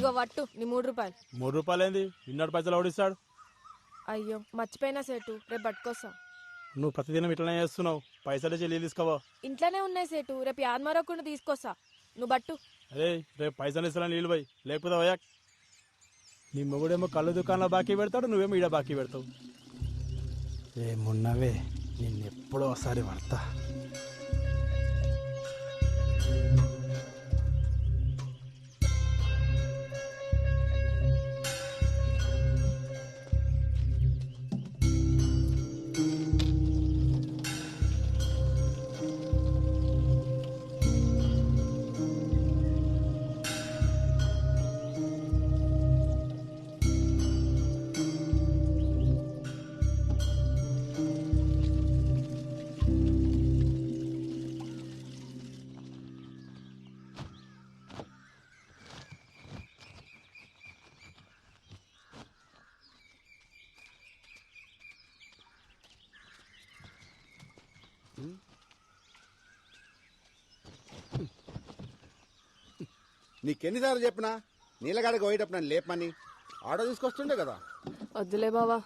ఇగో వట్టు నీ 3 రూపాయలు. 3 రూపాయలు ఏంది? ఇన్నడు పైసలు ఓడిస్తాడు. అయ్యో మర్చిపోయినా సేటు, రేపు పట్టుకొస్తా. నువ్వు ప్రతిదినం ఇట్లనే చేస్తున్నావు. పైసలు చెల్లి తీసుకోవా? ఇంట్లోనే ఉన్నాయి సేటు, రేపు యాదమరకుండా తీసుకొస్తా. నువ్వు బట్టు. అరే రేపు పైసలు ఇస్తాను నీళ్ళు పోయి, లేకపోతే పోయా. నీ మొగుడేమో కళ్ళు దుకాణంలో బాకీ పెడతాడు, నువ్వేమో ఈడ బాకీ పెడతావు. ఏమున్నవే నిన్నెప్పుడో ఒకసారి పడతా. నీకెన్నిసార్లు చెప్పినా నీళ్ళగాడికి పోయేటప్పుడు నన్ను లేపమని. ఆటో తీసుకొస్తుండే కదా. వద్దులే బావా,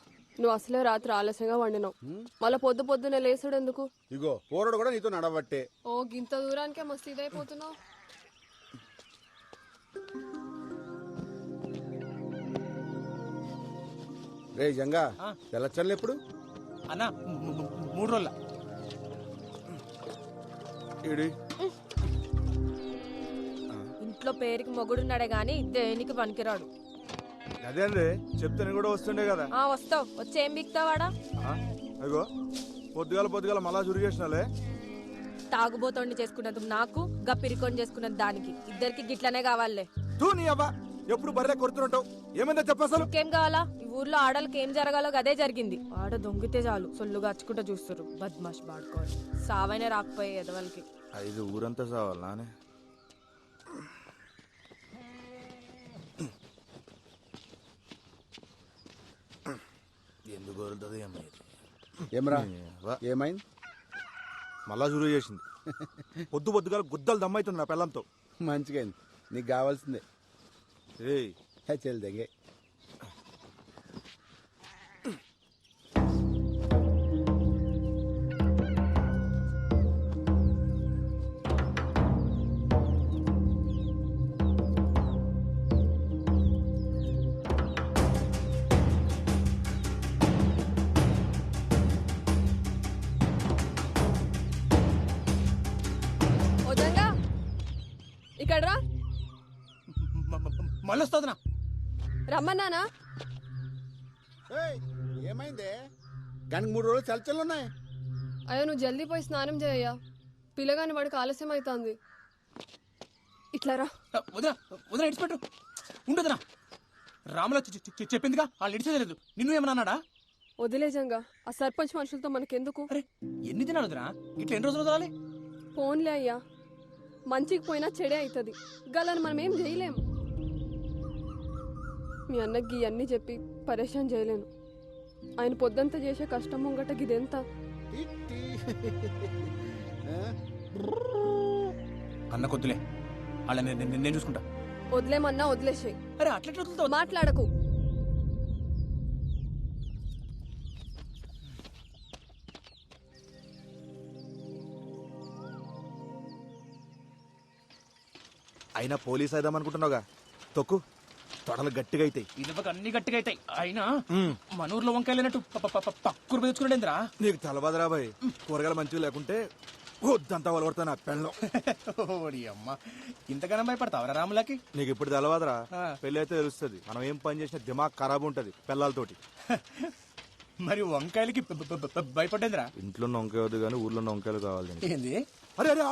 నువ్వు అసలే రాత్రి ఆలస్యంగా వండినావు. మళ్ళీ పొద్దునే లేసుడు ఎందుకు? ఇగో పోరడు కూడా నీతో నడవట్టే. ఓ గింత దూరానికే మస్తు ఇదైపోతున్నావు. రే జంగా తెల్లచ్చర్లు ఎప్పుడు అన్నా? 3 రోజుల. ఇంట్లో పేరుకి మొగుడున్నాడే గాని దేనికి పనికిరాడు. అదే అండి చెప్తే కూడా వస్తుండే కదా. వస్తావు, వచ్చి ఏం బిక్తావాడా? అగో పొద్దుగాల మళ్ళా చురిగేసినాలే. తాగుబోతోండి చేసుకున్నందుకు నాకు, గప్పిరికొని చేసుకున్నది దానికి, ఇద్దరికి గిట్లనే కావాలే. తూ నీ అబ్బా ఎప్పుడు బర్రె కొడుతుంటావు. ఏమైందో చెప్పసలు. ఇంకేం కావాలా? ఈ ఊర్లో ఆడలకి ఏం జరగాలో అదే జరిగింది. ఆడ దొంగితే చాలు సొల్లుగా అచ్చుకుంటూ చూస్తారు. బద్మాష్ బాడుకోవాలి. సావైనా రాకపోయే ఎదవలకి. 5 ఊరంతా సావాలనే. ఎందుకు కోరుతుంది ఏమరా? ఏమైంది? మళ్ళా చురుగు చేసింది. పొద్దుగాల గుద్దలు దమ్మైతుంది నా పిల్లంతో. మంచిగా అయింది. నీకు కావాల్సిందే. ఏయ్ చెల్లి దగ్గే ఇక్కడ రా. మళ్ళీ వస్తుందినా? రమ్మన్నానా? ఏమైందే? కానీ 3 రోజులు చల్చలున్నాయి. అయ్యో నువ్వు జల్దీ పోయి స్నానం చేయయ్యా, పిల్లగాని వాడికి ఆలస్యం అవుతుంది. ఇట్లా రా. వదిన ఇడిచిపెట్టు. ఉండదునా? రాముల చెప్పిందిగా వాళ్ళు ఇడిచేయలేదు. నిన్ను ఏమన్నా అన్నాడా? వదిలేజంగా ఆ సర్పంచ్ మనుషులతో మనకెందుకు? అరే ఎన్ని దినాలు వదినా? ఇట్లా ఎన్ని రోజులు వదలాలి? ఫోన్లే అయ్యా, మంచికి పోయినా చెడే అవుతుంది. గలని మనం ఏం చేయలేం. మీ అన్నకి ఇవన్నీ చెప్పి పరేషాన్ చేయలేను. ఆయన పొద్దంతా చేసే కష్టం ముంగట గిదెంత? అన్న కొద్దులే, వాళ్ళ నేను చూసుకుంటా. వదిలేమన్నా వదిలేసాయి. అరే అట్లా మాట్లాడకు. అయినా పోలీస్ అయిదాం అనుకుంటున్నావుగా, తొక్కు. తొడలు గట్టిగా అవుతాయి. ఇదొక అన్ని గట్టిగా అవుతాయి. అయినా మన ఊర్లో వంకాయలేనట్టు పక్కూరు తెచ్చుకున్నాడేంద్రా? నీకు తెలవదురా బాయ్. కూరగాయలు మంచిగా లేకుంటే వద్దంతా వలవడతా నా పెళ్ళం. ఓడి అమ్మ, ఇంతగానో భయపడతావరా రాములకి? నీకు ఇప్పుడు తెలవదురా, పెళ్ళి అయితే తెలుస్తుంది. మనం ఏం పని చేసినా దిమాగ్ ఖరాబ్ ఉంటది పిల్లలతోటి. మరి వంకాయలకి భయపడేంద్రా? ఇంట్లో వంకాయ వద్దు కానీ ఊర్లో వంకాయలు కావాలి. ఏంది? అరే అరే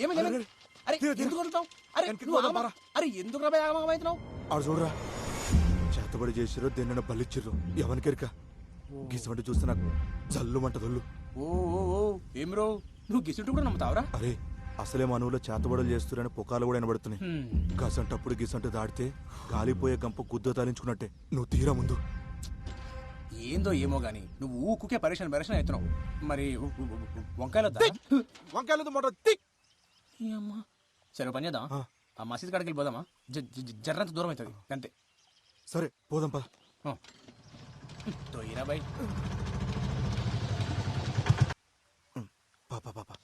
ఏమైంది? అరే ఎందుకు కొడుతావు? అరే ఎందుకు రాబోతున్నావు? ఆడు చూడరా, చేతబడి చేసిరో దేన్న బలిచ్చిర్రు ఎవరికెరిక. గీసమంటే చూస్తే నాకు జల్లుమంట దొల్లు. ఓ ఏం రో, నువ్వు గిసుంటు కూడా నమ్ముతావరా? అరే అసలే మనవులో చేతబడులు చేస్తురని పుకాలు కూడా వినబడుతున్నాయి. గసంటప్పుడు గిసంట దాడితే గాలిపోయే గంప గుద్ద తాలించుకున్నట్టే. నువ్వు తీరా ముందు. ఏందో ఏమో గాని నువ్వు ఊకుకే పరేషాన్ అవుతున్నావు. మరి వంకాయలు వంకాయలు మొట్ట. సరే పని చేద్దాం. ఆ మసీద్ కాడికి వెళ్ళిపోదామా? జర్రంత దూరం అవుతుంది అంతే. సరే పోదాం పద. తోయిరా బై. పాపా పాపా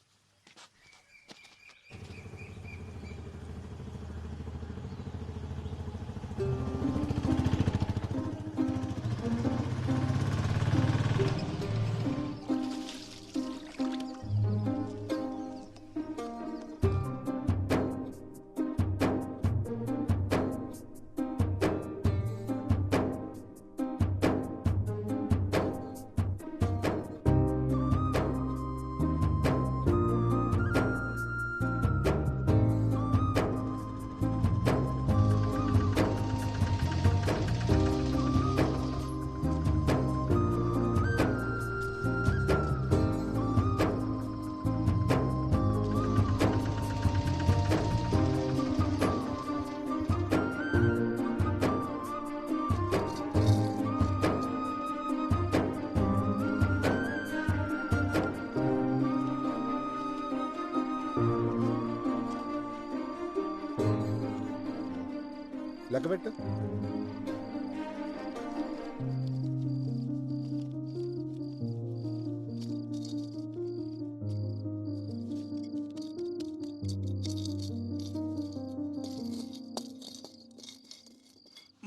లెక్క పెట్టు.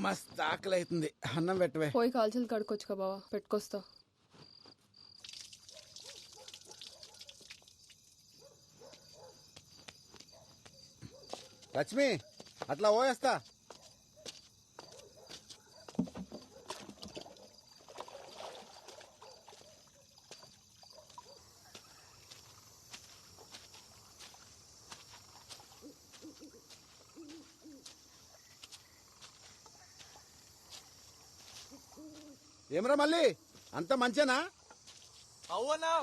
మస్తు ఆకలి అవుతుంది, అన్నం పెట్టవే. పోయి కాల్చలు కడుక్కొచ్చుకా బావా, పెట్టుకొస్తా. లక్ష్మి అట్లా పోయేస్తా. ఏమరా మళ్ళీ అంత మంచేనా? అవునా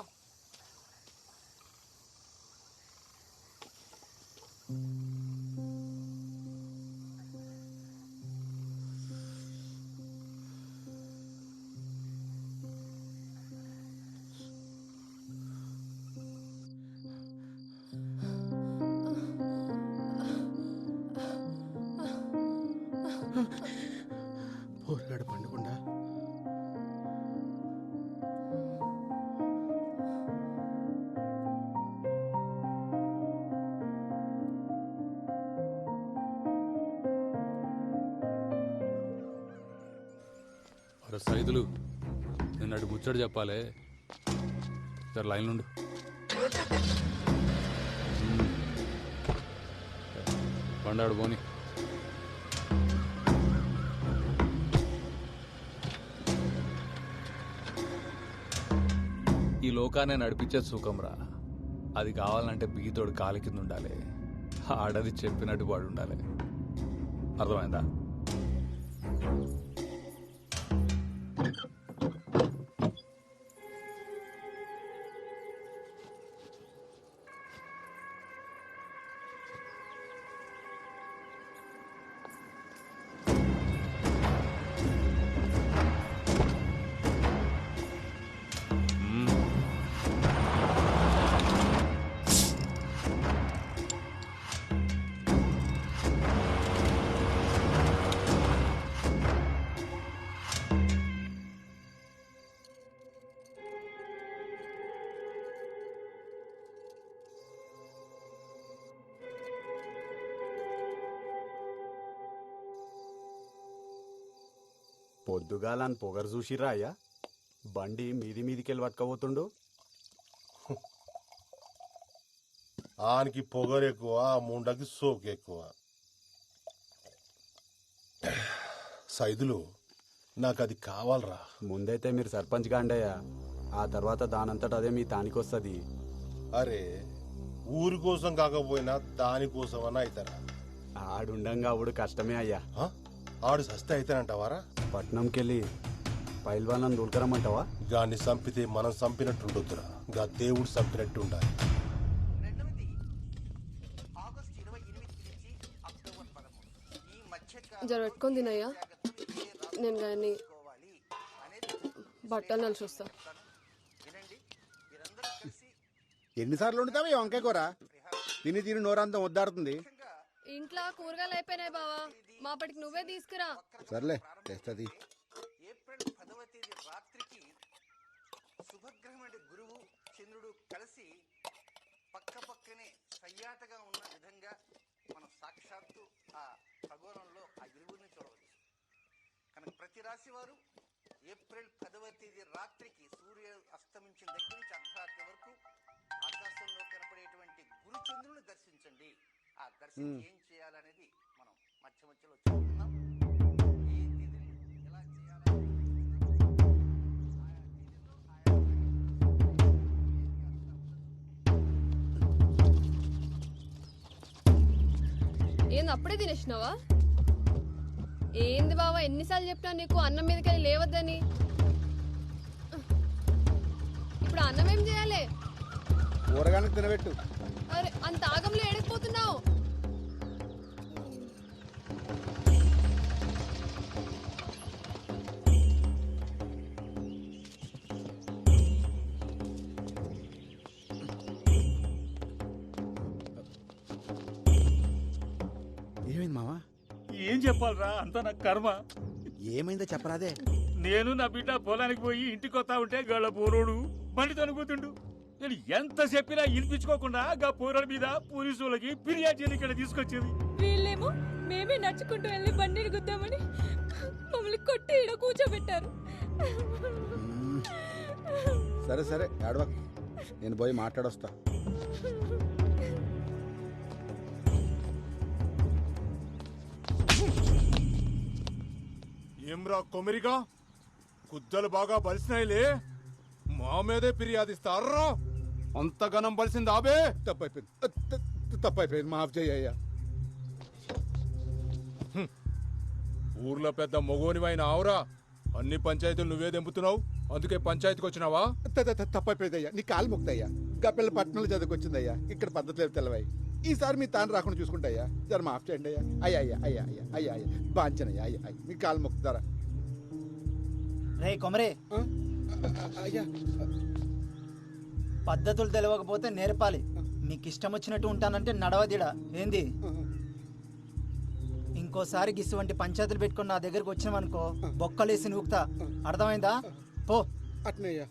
పోరాడు పండుకుండా సైదులు నేను అటు ముచ్చట చెప్పాలి. సార్ లైన్ నుండి పండాడు పోని. ఈ లోకాన్ని నడిపించే సుఖంరా. అది కావాలంటే బీతోడు కాలి కింద ఉండాలి. ఆడది చెప్పినట్టు వాడు ఉండాలి. అర్థమైందా? పొద్దుగాలని పొగరు చూసిరా అయ్యా? బండి మీది మీదికెళ్ళి పట్టుకపోతుండు. ఆనికి పొగరు ఎక్కువ, ముండకి సోకు ఎక్కువ. సైదులు నాకు అది కావాలరా. ముందైతే మీరు సర్పంచ్ గాండయ్యా, ఆ తర్వాత దానంతట అదే మీ తానికొస్తుంది. అరే ఊరి కోసం కాకపోయినా దానికోసం అన్న అవుతారా? ఆడుండంగా ఆవుడు కష్టమే అయ్యా. ఆడు సస్తే అయితేనంటావారా? పట్నంకెళ్ళి పైల్వాన్లను దూల్కరమ్మంటావా? గాన్ని చంపితే మనం చంపినట్టుండొద్దురా, గా దేవుడు చంపినట్టు ఉండాలి. జర పెట్టుకొని తినయ్యా, నేను కానీ బట్టలు నలిసి వస్తా. ఎన్నిసార్లు వండుతావా ఈ వంకాయ కూర? తిని తిని నోరంతా వద్దాడుతుంది. ఇంట్లో కూరగాయలు అయిపోయినాయి బావా మాపటికి నువ్వే తీసుకురా. సర్లే తెస్తుంది. ఏప్రిల్ 10వ తేదీ రాత్రికి శుభగ్రహమైన గురువు చంద్రుడు కలిసి పక్క పక్కనే సయ్యాటగా ఉన్న విధంగా మనం సాక్షాత్తు ఆ ఖగోళంలో ఆ ఇరువురిని చూడవచ్చు. కనుక ప్రతి రాశి వారు ఏప్రిల్ 10వ తేదీ రాత్రికి సూర్యుడు అస్తమించిన దగ్గర నుంచి అర్ధరాత్రి వరకు ఆకాశంలో కనపడేటువంటి గురు చంద్రుని దర్శించండి. ఆ దర్శనం ఏం చేయాలనేది మనం మధ్య మధ్యలో చూస్తున్నాం. ఏ తేదీని ఎలా చేయాలని ఏంది అప్పుడే తినేసినావా? ఏంది బావా ఎన్నిసార్లు చెప్పినా నీకు అన్నం మీదకెళ్ళి లేవద్దని. ఇప్పుడు అన్నం ఏం చేయాలి? కూరగాయలకు తినబెట్టు. అరే అంత ఆగంలో ఏడకపోతున్నావు. ఏమైంది మావా? ఏం చెప్పాలరా, అంతా నా కర్మ. ఏమైందో చెప్పరాదే. నేను నా బిడ్డ పొలానికి పోయి ఇంటికి వస్తా ఉంటే గళ్ళ పోరోడు బండి తనుకుతుండు. నేను ఎంత చెప్పినా వినిపించుకోకుండా గా పోరాడు మీద పోలీసు వాళ్ళకి ఫిర్యాదు చేయని ఇక్కడ తీసుకొచ్చేది. వీళ్ళేమో మేమే నడుచుకుంటూ వెళ్ళి బండిని గుద్దామని మమ్మల్ని కొట్టి ఈడ కూర్చోబెట్టారు. సరే సరే ఏడవ, నేను పోయి మాట్లాడొస్తా. ఏమ్రా కొమిరిగా, కుద్దలు బాగా బలిసినాయిలే, మా మీదే ఫిర్యాదిస్తారా? అంత గనం బలిసింది ఆబే. తప్పైపోయింది, మాఫ్ చెయ్యయ్యా. ఊర్లో పెద్ద మొగోనివైన ఆవురా, అన్ని పంచాయతీలు నువ్వే దెంపుతున్నావు, అందుకే పంచాయతీకి వచ్చినావా? తప్పైపోయిందయ్యా, నీ కాలు ముక్తయ్యా. గప్పిల్ల పట్టణంలో చదువుకొచ్చిందయ్యా, ఇక్కడ పద్ధతులు తెలవాయి. ఈసారి మీ తాను రాకుండా చూసుకుంటాయ్యా, జర మాఫ్ చేయండి అయ్యా. అయ్యా అయ్యా అయ్యా అయ్యా అయ్యా అయ్యా బాంచనయ్యా, అయ్యా అయ్యా మీ కాలు ముక్తారా? రే కొమరే, అయ్యా పద్ధతులు తెలియకపోతే నేర్పాలి. నీకు ఇష్టం వచ్చినట్టు ఉంటానంటే నడవదిడా ఏంది? ఇంకోసారి గిసువంటి పంచాయతీలు పెట్టుకుని నా దగ్గరకు వచ్చినావనుకో బొక్కలేసి నూకుతా, అర్థమైందా? పో. అట్నయ్యా.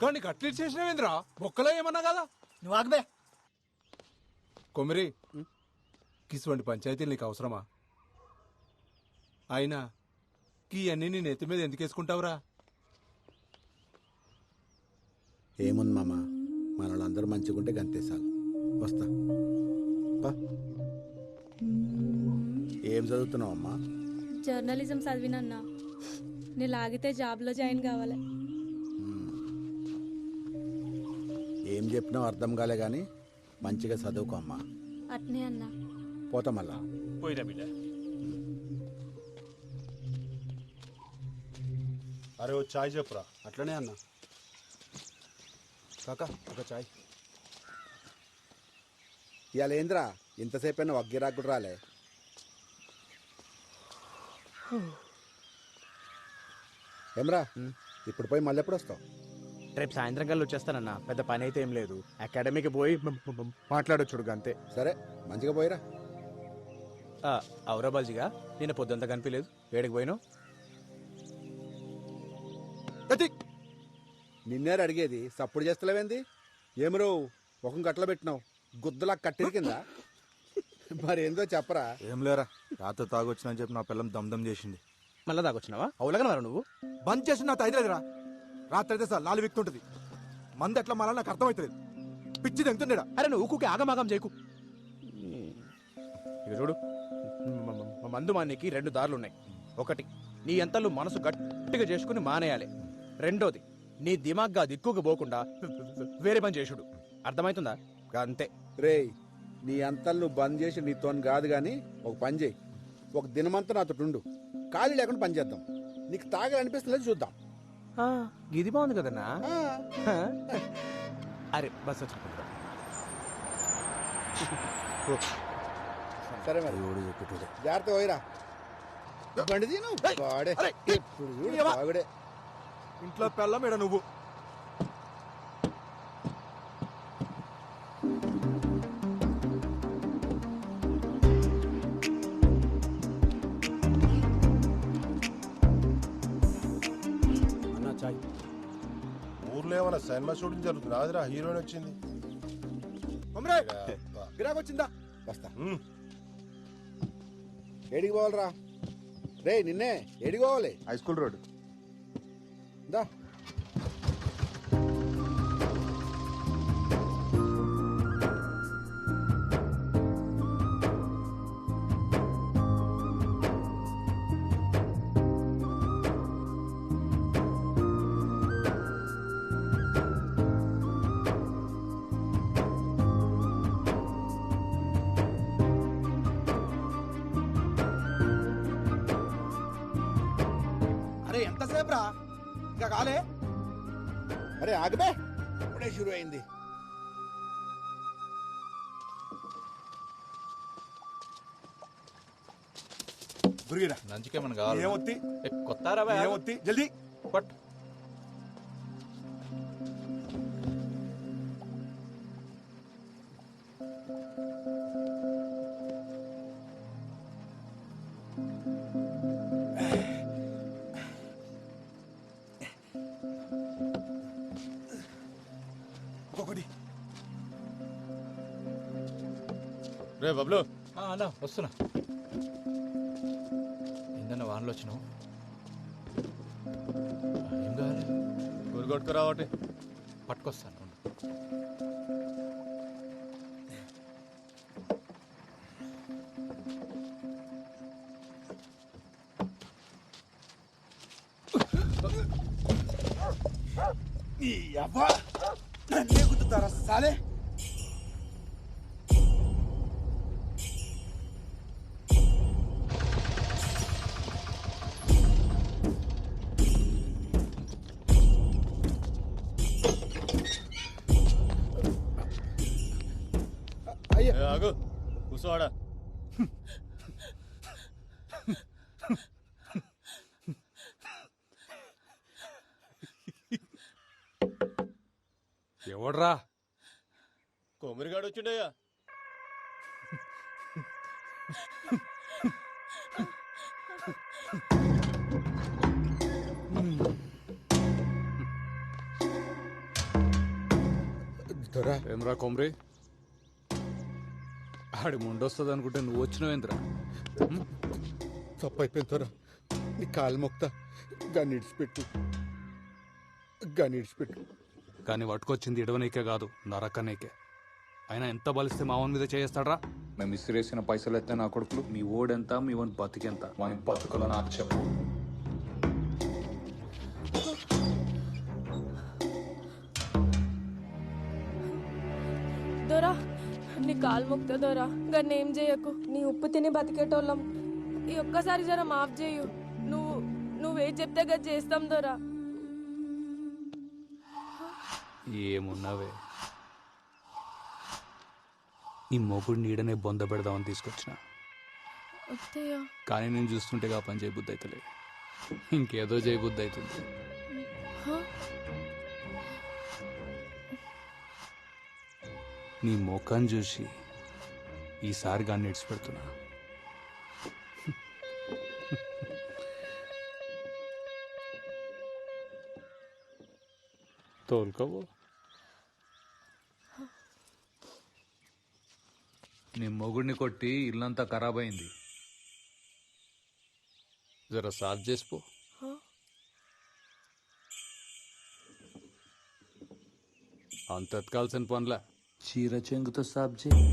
కానీ అట్లీట్ చేసినవేంద్రా, బొక్కలో ఏమన్నా కదా? నువ్వు ఆగబే. కొమిరి, కిసువంటి పంచాయతీలు నీకు అవసరమా? అయినా కీ అన్ని నీ నెత్తి మీద ఎందుకు వేసుకుంటావురా? ఏముంది మామ, మనోళ్ళందరూ మంచిగుంటే గంతేసాలు. వస్తా. ఏం చదువుతున్నావు అమ్మా? జర్నలిజం చదివినన్నా, నేను లాగితే జాబ్లో జాయిన్ కావాలి. ఏం చెప్పినావు అర్థం కాలే గాని మంచిగా చదువుకో అమ్మా. అట్నే అన్నా. పోతా మళ్ళా. పోయిరా బిడ్డ. అరే ఓ చాయ్ చెప్పురా. అట్లనే అన్న. కాకా ఒక చాయ్. ఇవాళ ఏంద్రా ఇంతసేపు అయినా వగ్గిరాకు కూడా రాలే? ఏమ్రా ఇప్పుడు పోయి మళ్ళీ ఎప్పుడు వస్తావు? రేపు సాయంత్రం కల్లా వచ్చేస్తానన్నా, పెద్ద పని అయితే ఏం లేదు. అకాడమీకి పోయి మాట్లాడొచ్చుడు అంతే. సరే మంచిగా పోయిరా. ఔరాబాజీగా నేను పొద్దుంతా కనిపించలేదు, ఏడికి పోయినావు? నిన్నేరు అడిగేది, సప్పుడు చేస్తలేవేంది? ఏమరో ముఖం కట్టలో పెట్టినావు, గుద్దలా కట్టిరి కింద. మరేందో చెప్పరా. ఏం లేరా, రాత్రి తాగొచ్చినా చెప్పి నా పిల్లం దమ్దం చేసింది. మళ్ళా తాగొచ్చినావా? అవులగనవరా నువ్వు? బంద్ చేసి నా తైదలేదురా. రాత్రి అయితే సార్ లాలి వ్యక్తుంటది, మంది ఎట్లా మళ్ళా నాకు అర్థమవుతుంది. పిచ్చి తెంగుతుండేడా. అరే నువ్వు ఊకుకే ఆగమాగం చేయకు. ఇక చూడు, మందు మానేకి 2 దారులు ఉన్నాయి. ఒకటి, నీ ఎంతలు మనసు గట్టిగా చేసుకుని మానేయాలి. రెండోది, నీ దిమాగ్గా దిక్కుకు పోకుండా వేరే పని చేసుడు. అర్థమవుతుందా? అంతే. రేయ్, నీ అంతలు నువ్వు బంద్ చేసి నీతో కాదు గాని ఒక పని చేయి. ఒక దినమంతా నాతో ఉండు, ఖాళీ లేకుండా పని చేద్దాం. నీకు తాగాలనిపిస్తుంది చూద్దాం. ఇది బాగుంది కదన్నా. అరే బస్ వచ్చి సరే మరి జాగ్రత్త పోయిరా. బండి తీను వాడే ఇప్పుడు చూడు బాగుడే. ఇంట్లో పెళ్ళం ఏడా నువ్వు? సినిమా షూటింగ్ జరుగుతుంది రాదురా హీరోయిన్ వచ్చింది గిరాకొచ్చిందా వస్తా ఏడికి పోవాలరా రే నిన్నే ఏడికి పోవాలి హై స్కూల్ రోడ్ దా అరే ఎంతసేపు రా ఇంకా కాలే అరే ఆగబే ఇప్పుడే షురు అయింది లంచ్కేమన్నా కావాలి ఏమొత్తి కొత్తారా ఏమొత్తి జల్దీ పట్ ఒక్కొక్కటి రే బబ్లు అన్నా వస్తున్నా ఏందన్నా వానలో వచ్చినావు ఏం కావాలి గురిగొట్టుకురా ఒకటి పట్టుకొస్తాను ఉండు. నన్నే గుద్దుతారా సాలే అయ్యా ఆగు కూర్చోవాడా ఎవడ్రా కొమ్మరిగాడు వచ్చిండయ్యా దొరా ఏమ్రా కొమ్రి ఆడి ముండొస్తుంది అనుకుంటే నువ్వు వచ్చినావేంద్రా తప్పు అయిపోయింది దొరా నీ కాలు మొక్తా గాన్ని ఇడిచిపెట్టు గాన్ని ఇడిచిపెట్టు కానీ పట్టుకొచ్చింది ఇడవనీకే కాదు నరకనీకే అయినా ఎంత బలిస్తే మావన్ మీద చేస్తాడ్రా మేము ఇసిరేసిన పైసలు ఎత్తే నా కొడుకులు మీ ఓడెంత మీ వన్ బతికెంత వాని బతుకులో నాకు చెప్పు దొరా నీ కాలు మొక్తా దొరా గన్నేం ఏం చేయకు నీ ఉప్పు తిని బతికేటోళ్ళం ఈ ఒక్కసారి జర మాఫ్ చేయు నువ్వేం చెప్తే గది చేస్తాం దొరా ఏమున్నావే ఈ మొగుడు నీడనే బొంద పెడదామని తీసుకొచ్చిన అత్తయ్య కానీ నేను చూస్తుంటే ఆ పని చేయబుద్ధి అవుతలే ఇంకేదో చేయబుద్ధి అవుతుంది నీ ముఖం చూసి ఈసారి గాన్ని ఇడిచిపెడుతున్నా తోలుకోవు నీ మొగుడిని కొట్టి ఇల్లంతా ఖరాబ్ అయింది జర సాఫ్ చేసిపో అంత ఎత్కాల్సిన పనులా చీర చెంగుతో సాఫ్ చేయి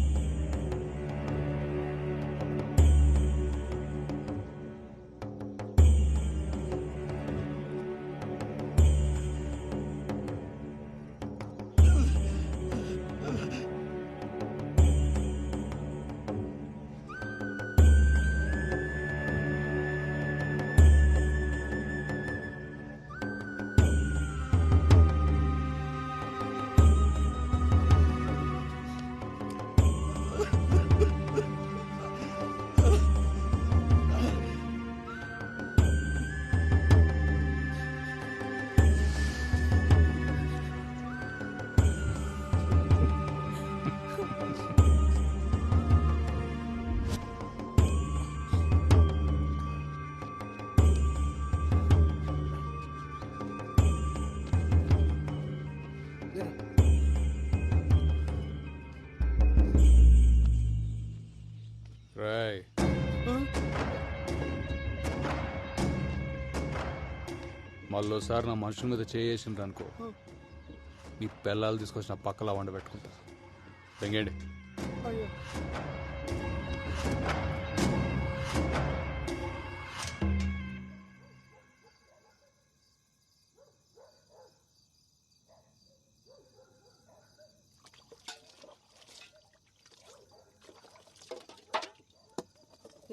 మళ్ళోసారి నా మనుషుల మీద చేసిండ్రు అనుకో మీ పిల్లలు తీసుకొచ్చిన పక్కలా వండ పెట్టుకుంటా వెంగండి.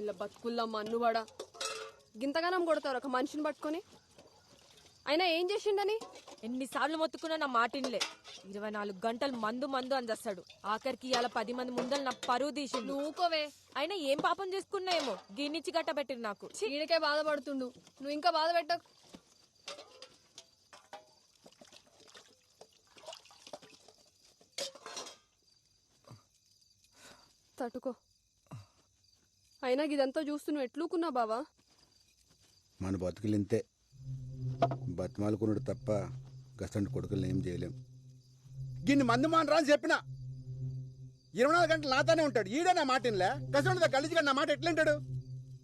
ఇలా బతుకుల్లా మన్నువాడా గింతగానం కొడతారు ఒక మనిషిని పట్టుకొని. అయినా ఏం చేసిండని? ఎన్నిసార్లు మొత్తుకున్నా నా మాటిన్లే. 24 గంటలు మందు మందు అని చేస్తాడు. ఆఖరికి ఇవాళ 10 మంది ముందలు నా పరువు తీసిండు. నువ్వుకోవే. అయినా ఏం పాపం చేసుకున్నాయేమో గిన్నిచ్చి గట్టబెట్టిరు నాకు. ఈడకే బాధపడుతుండు, నువ్వు ఇంకా బాధ పెట్టకు. తట్టుకో. అయినా ఇదంతా చూస్తూ నువ్వు ఎట్లుకున్నా బావా? మన బతుకులు ఇంతే, బతిమాలుకున్నాడు తప్ప గసంటి కొడుకులను ఏం చేయలేం. గిన్ని మంది మానరా అని చెప్పిన 24 గంటలు నాతోనే ఉంటాడు. ఈడే నా మాట ఇన్లే. గసంటి గలీజిగా నా మాట ఎట్లంటాడు?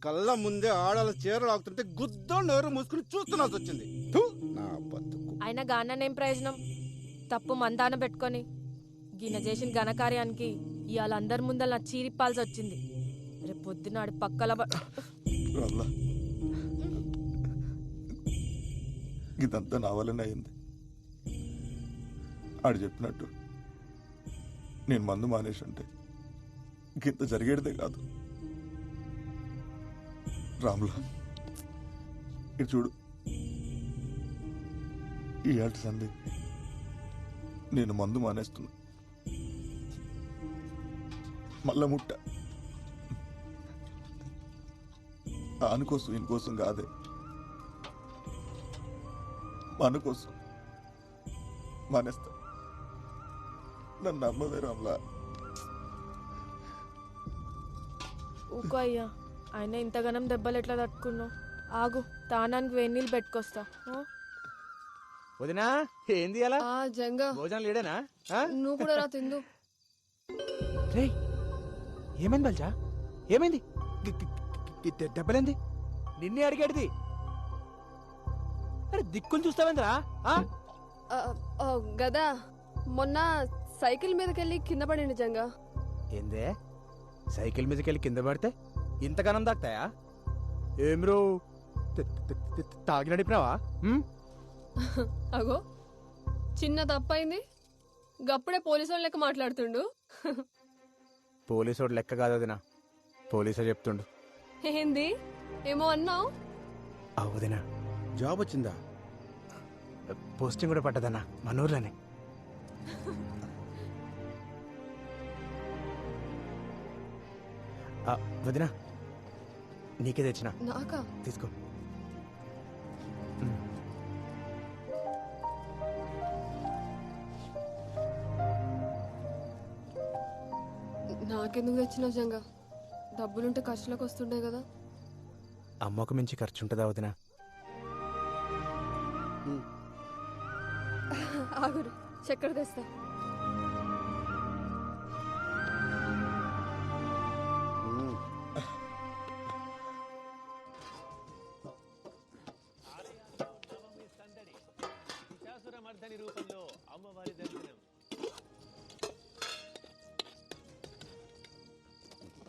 కళ్ళ ముందే ఆడాల చీరలు ఆగుతుంటే గుద్దో నోరు మూసుకుని చూస్తున్నాల్సి వచ్చింది. థు, నా బతుకు. అయినా గాననేం ప్రయోజనం? తప్పు మందాన పెట్టుకొని గిన్న చేసిన ఘనకార్యానికి ఇవాళ అందరి ముందర నా చీరిప్పాల్సి వచ్చింది. రేపు పొద్దునాడు పక్కల రామ్లా, ఇదంతా నా వల్లనే అయింది. ఆడు చెప్పినట్టు నేను మందు మానేసి ఉంటే ఇంత జరిగేదే కాదు. రామ్లా, ఇటు చూడు, ఈ ఏట సంది నేను మందు మానేస్తున్నా. మళ్ళా ముట్ట ఆనుకోసం ఇంకోసం కాదే, మన కోసం మానేస్తా. నన్ను నమ్మవే రామ్లా. ఊకో అయ్యా, ఆయన ఇంతగానం దెబ్బలు ఎట్లా తట్టుకున్నావు? ఆగు, తానానికి వేణీళ్ళు పెట్టుకొస్తా. వదినా ఏంది అలా జంగా భోజనం లేడేనా? నువ్వు కూడా రా తిందు. రేయ్, ఏమైంది బల్జా? ఏమైంది? దెబ్బలేంది? నిన్నే అడిగేటిది. అరే దిక్కులు చూస్తావేంద్రా? గదా మొన్న సైకిల్ మీదకెళ్ళి కింద పడింది జంగా. ఏందే సైకిల్ మీదకెళ్ళి కింద పడితే ఇంతగానం దాక్తాయా? ఏం రో తాగి నడిపినావా? అగో చిన్న తప్పైంది, గప్పుడే పోలీసు వాళ్ళ లెక్క మాట్లాడుతుండు. పోలీసోడు లెక్క కాదు వదినా, పోలీసే చెప్తుండు. ఏంది ఏమో అన్నావు? వదినా జాబ్ వచ్చిందా? పోస్టింగ్ కూడా పట్టదన్నా మన ఊర్లోనే. వదినా నీకే తెచ్చిన, నాకా? తీసుకో. నాకెందుకు తెచ్చినావు జంగా? డబ్బులుంటే ఖర్చులకు వస్తుండే కదా. అమ్మకు మించి ఖర్చు ఉంటుందా వదినా? ఆగురు, చక్కెర తెస్తా.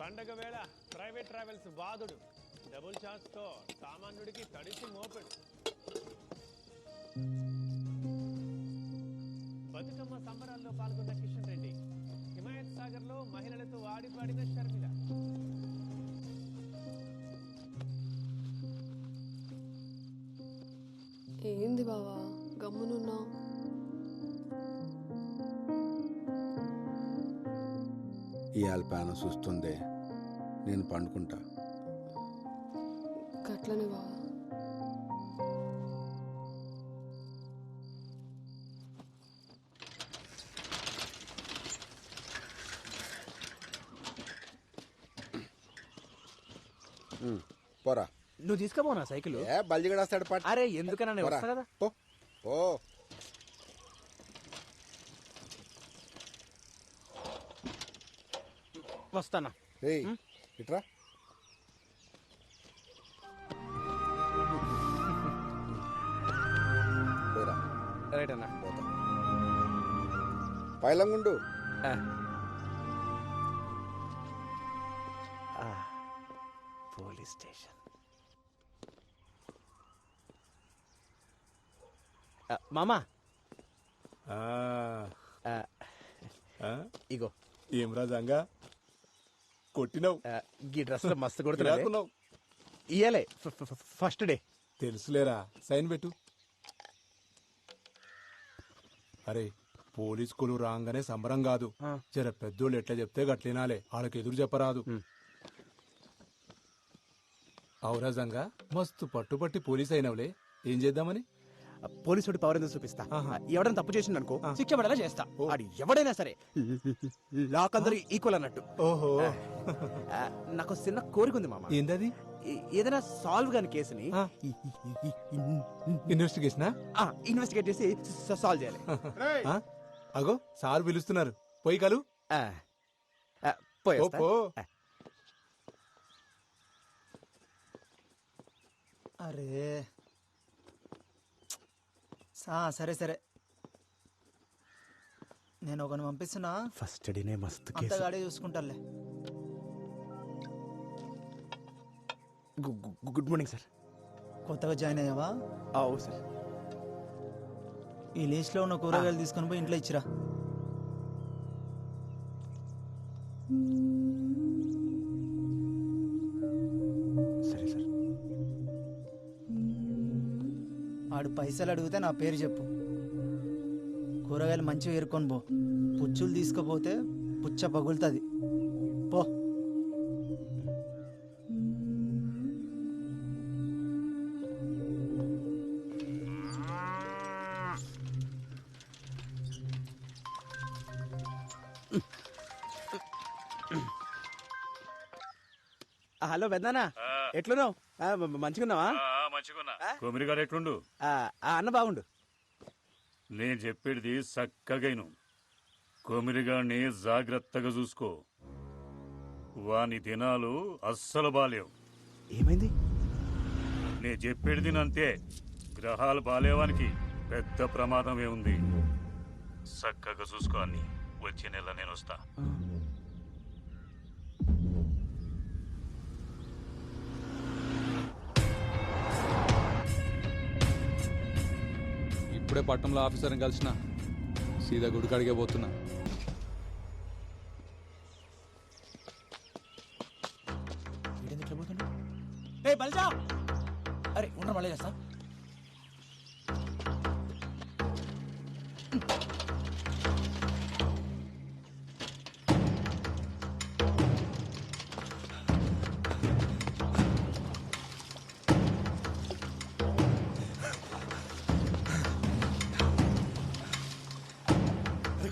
పండగ వేళ ప్రైవేట్ ట్రావెల్స్ బాధుడు డబుల్ ఛాన్స్ తో సామాన్యుడికి తడిసి మోపెడు. బతుకమ్మ సంబరాల్లో పాల్గొన్న కిషన్ రెడ్డి, హిమాయత్ సాగర్ లో మహిళలతో ఆడిపాడిన షర్మిల. ఏంది బావా గమ్మునున్నావు? ఇవాళ పానం చూస్తుందే, నేను పండుకుంటా. గట్లనే బావా. పోరా. నువ్వు తీసుకుపోనా సైకిల్? బల్జిగడాస్తాడు పాట. అరే ఎందుకన్నా వస్తా కదా. ఓ వస్తానా? ఇట్రా. రైట్ అన్న పోతాం. పైలంగుండు. Police station. మామా ఇగో ఏం రాజంగా కొట్టినావు. ఈ డ్రెస్ లో మస్తు కొడుతున్నావు. ఇయ్యలే ఫస్ట్ డే. తెలుసులేరా, సైన్ పెట్టు. అరే పోలీస్ కొలు రాగానే సంబరం కాదు. జర పెద్దోళ్ళు ఎట్లా చెప్తే గట్లినాలే, వాళ్ళకి ఎదురు చెప్పరాదు. ఔరాజంగా మస్తు పట్టుపట్టి పోలీస్ అయినవులే, ఏం చేద్దామని? పోలీసుడి పవర్ ఎందుకు చూపిస్తా. ఎవడైనా తప్పు చేసిండు అనుకో శిక్ష పడేలా చేస్తా. అది ఎవడైనా సరే లాక్ అందరూ ఈక్వల్ అన్నట్టు. ఓహో, నాకు చిన్న కోరిక ఉంది మామ. ఏందది? ఏదైనా సాల్వ్ కాని కేసుని ఇన్వెస్టిగేట్ చేసి సాల్వ్ చేయాలి. అగో సార్ పిలుస్తున్నారు, పోయి కలు. అరే సరే సరే, నేను ఒకని పంపిస్తున్నా. ఫస్ట్ డేనే మస్తు అంతగాడే చూసుకుంటాలే. Good morning sir. కొత్తగా జాయిన్ అయ్యావా? అవు సార్. ఈ లిస్ట్ లో ఉన్న కూరగాయలు తీసుకొని పోయి ఇంట్లో ఇచ్చిరా. సరే సార్. ఆడు పైసలు అడిగితే నా పేరు చెప్పు. కూరగాయలు మంచిగా ఏరుకొని పో. పుచ్చులు తీసుకుపోతే పుచ్చ పగులుతుంది. పో. హలో పెద్దనా, ఎట్లున్నావు? మంచిగున్నావా? మంచిగున్నా. కొమిరిగాడు ఎట్లుండు? అన్న బాగుండు. నేను చెప్పేది చక్కగైను. కొమిరిగాడిని జాగ్రత్తగా చూసుకో. వాని దినాలు అస్సలు బాలేవు. ఏమైంది? నేను చెప్పేది అంతే. గ్రహాలు బాలేవానికి పెద్ద ప్రమాదమే ఉంది. చక్కగా చూసుకో అన్ని. వచ్చే నెల నేను వస్తా. ఇప్పుడే పట్టణంలో ఆఫీసర్ని కలిసిన సీదా గుడికాడికే పోతున్నా. అరే ఉన్న మళ్ళీ చేస్తా.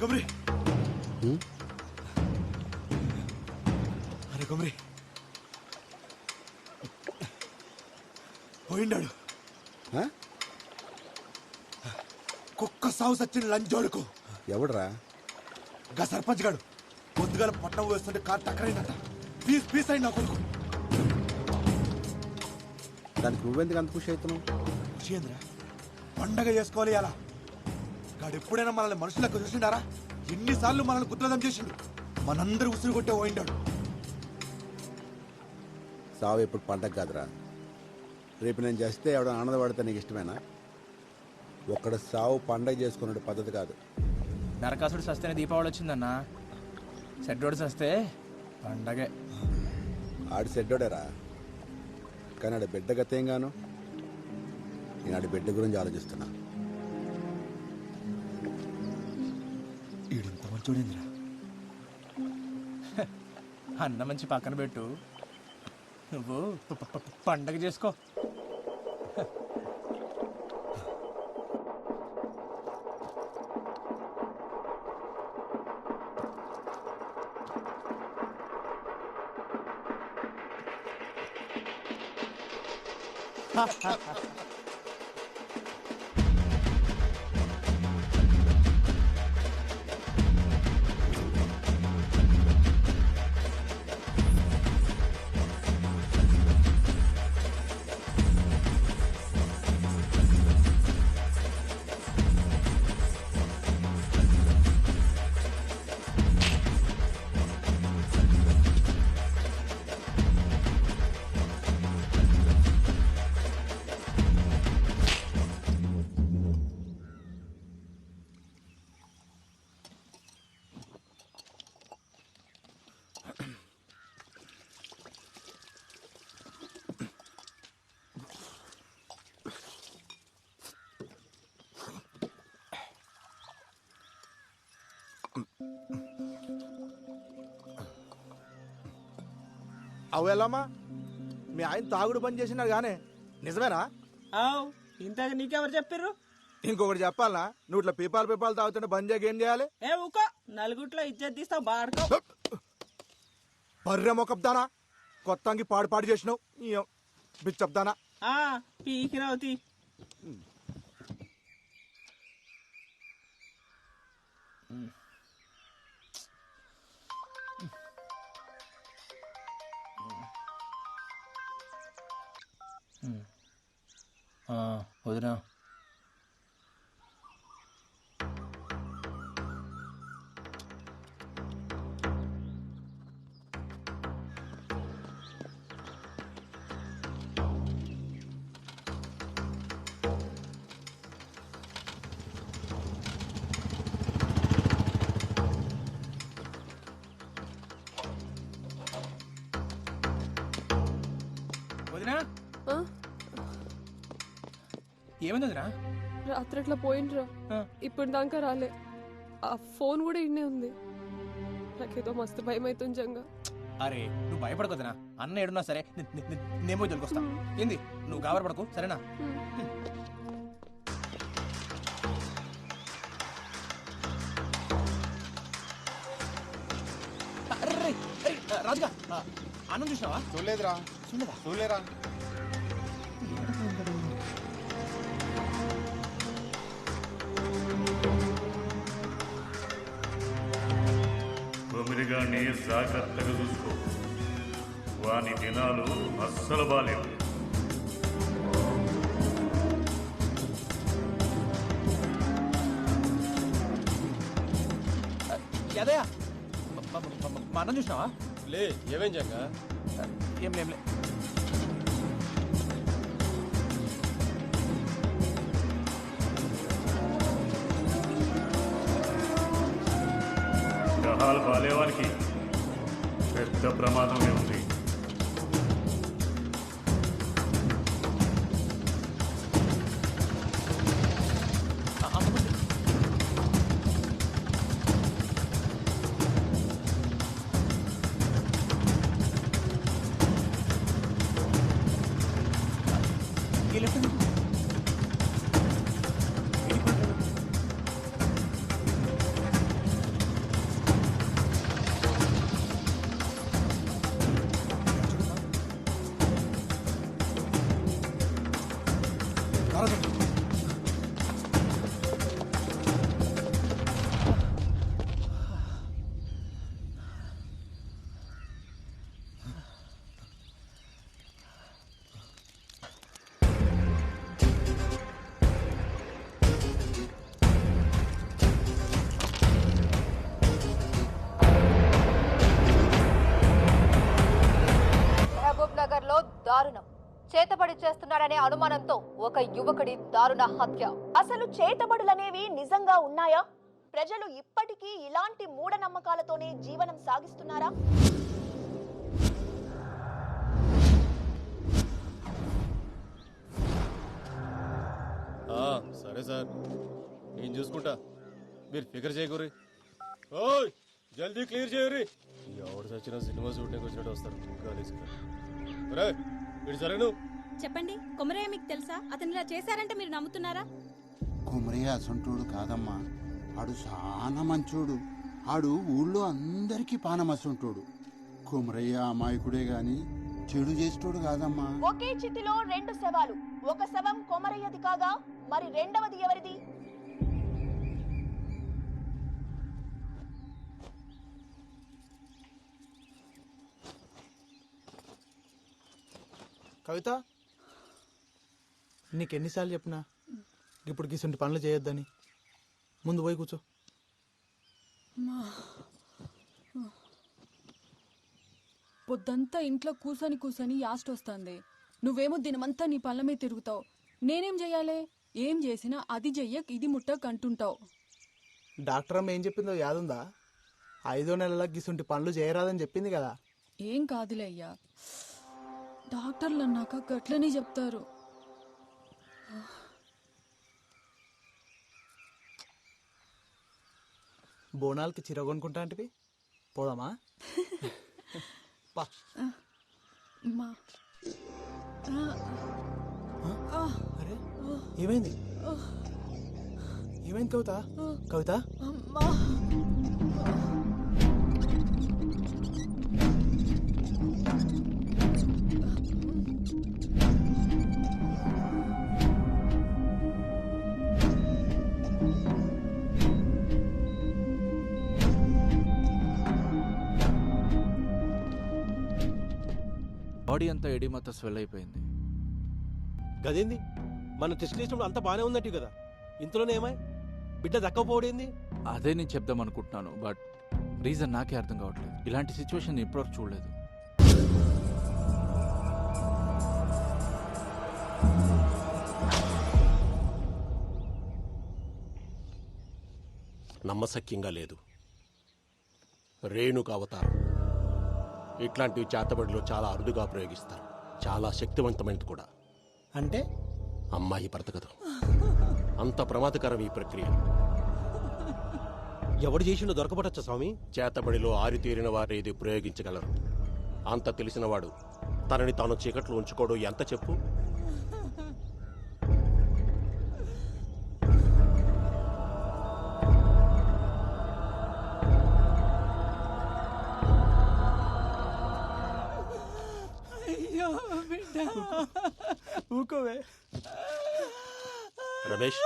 కొమరి, అరే కొమరి పోయిండాడు. కుక్క సాగు సచ్చిన లంచోడుకు. ఎవడరా? గా సర్పంచ్ గాడు పొద్దుగాల పట్టణం వేస్తుంటే కారు టక్కరైందట. పీస్ పీస్ అయింది నా కొడుకు. దానికి నువ్వెందుకు అంత ఖుషి అవుతున్నావు? ఖుషి ఏంద్రా, పండగ చేసుకోవాలి. అలా గాడు ఎప్పుడైనా మనల్ని మనుషులకు చూసిండారా? ఎన్నిసార్లు మనల్ని గుద్రదం చేసిండు. మనందరూ ఉసురు కొట్టే పోయిండాడు. సావు ఎప్పుడు పండగ కాదురా. రేపు నేను చేస్తే ఎవడో ఆనందపడితే నీకు ఇష్టమేనా? ఒక్కడ సావు పండగ చేసుకునే పద్ధతి కాదు. నరకాసుడు సస్తేనే దీపావళి వచ్చిందన్నా. సెడ్డోడు సస్తే పండగే. ఆడి సెడ్డోడేరా, కానీ ఆడి బిడ్డ గతేంగాను. నేను ఆడి బిడ్డ గురించి ఆలోచిస్తున్నా. ఈడింత మంచోడేంద్రా. అన్న మంచి పక్కన పెట్టు, నువ్వు పండగ చేసుకో. అవెల్లమ్మా మీ ఆయన తాగుడు పని చేసినాడు గానే నిజమేనా? ఇంతకు నీకెవరు చెప్పారు? ఇంకొకటి చెప్పాలనా? నువ్వు ఇట్లా పీపాలు తాగుతుంటే బంద్ చేయక ఏం చేయాలి? ఏ ఊకో, నలుగుట్లో ఇజ్జత్ తీస్తావు బాడుకో. బర్రె మొక్కబ్దానా, కొత్తంగి పాడు చేసినావు బిచ్చబ్దానా. పీకిరావుతి. వదినా వదినా ఆ? ఏమైంది వదినా? రాత్రి అట్లా పోయిండ్రా, ఇప్పుడు దాకా రాలే. ఆ ఫోన్ కూడా ఇన్నే ఉంది. నాకేదో మస్తు భయం అవుతుంది జంగా. అరే నువ్వు భయపడకొద్దునా, అన్న ఏడున్నా సరే నేమో దొరికొస్తా. ఏంది నువ్వు గాబరపడకు సరేనా? రాజుగా అన్నం చూసినావా? చూడలేదురా. చూడలేరా? కొమిరిగాన్ని జాగ్రత్తగా చూసుకో, వాని దినాలు అస్సలు బాలేవు. యాదయ్య మా అన్నం చూసినావా? లే ఏమేం జంగా? ఏం లేం లే. గ్రహాలు బాలేవానికి పెద్ద ప్రమాదమే ఉంది. నగర్లో దారుణం. చేతబడి చేస్తున్నాడనే అనుమానంతో ఒక యువకుడి దారుణ హత్య. అసలు చేతబడులనేవి నిజంగా ఉన్నాయా? ప్రజలు ఇప్పటికీ ఇలాంటి మూఢనమ్మకాలతోనే జీవనం సాగిస్తున్నారా? సరే సార్, నేను చూసుకుంటా, మీరు ఫికర్ చేయకూరి. ఓయ్ జల్దీ క్లియర్ చేయరి. ఎవడు చచ్చిన సినిమా షూటింగ్ వచ్చినట్టు వస్తారు కాలేజీకి. ఇటు సరే నువ్వు చెప్పండి. కొమరయ్య మీకు తెలుసా? అతను ఇలా చేశారంటే మీరు నమ్ముతున్నారా? కొమరయ్య అసంటోడు కాదమ్మా, ఆడు చాలా మంచోడు. ఆడు ఊళ్ళో అందరికీ పానమసంటోడు. కొమరయ్య అమాయకుడే గాని చెడు చేసేటోడు కాదమ్మా. ఒకే చితిలో రెండు శవాలు. ఒక శవం కొమరయ్యది కాగా మరి రెండవది ఎవరిది? కవిత, నీకెన్నిసార్లు చెప్పినా ఇప్పుడు గిసుంటి పనులు చేయొద్దని. ముందు పోయి కూర్చో. పొద్దంతా ఇంట్లో కూసని యాస్ట్ వస్తుంది. నువ్వేమో దినమంతా నీ పళ్ళ మీద తిరుగుతావు. నేనేం చెయ్యాలి? ఏం చేసినా అది చెయ్యక్ ఇది ముట్టక్ అంటుంటావు. డాక్టర్ అమ్మ ఏం చెప్పిందో యాదుందా? 5వ నెలల గిసుంటి పనులు చేయరాదని చెప్పింది కదా. ఏం కాదులే అయ్యా, డాక్టర్లు అన్నాక గట్లనే చెప్తారు. బోనాలకి చీర కొనుక్కుంటా అంటే పోదామా? పా. అరే ఏమైంది? ఏమైంది కవిత? కవిత బాడీ అంతా ఎడిమత్త స్వెల్ అయిపోయింది. గదేంది? మన టెస్ట్ చేసినప్పుడు అంతా బాగానే ఉందట్టు కదా, ఇంతలోనే ఏమై బిడ్డ దక్కపోవడేంది? అదే నేను చెప్దాం అనుకుంటున్నాను, బట్ రీజన్ నాకే అర్థం కావట్లేదు. ఇలాంటి సిచ్యువేషన్ ఇప్పటివరకు చూడలేదు. నమ్మశక్యంగా లేదు. రేణుక అవతారం ఇట్లాంటివి చేతబడిలో చాలా అరుదుగా ప్రయోగిస్తారు. చాలా శక్తివంతమైనది కూడా. అంటే అమ్మాయి బ్రతకదు. అంత ప్రమాదకరం ఈ ప్రక్రియ. ఎవడు చేసిండో దొరకబడచ్చా స్వామి? చేతబడిలో ఆరితేరిన వారు ఇది ప్రయోగించగలరు. అంత తెలిసినవాడు తనని తాను చీకట్లో ఉంచుకోవడం ఎంత చెప్పు? ఊకోవే రమేష్,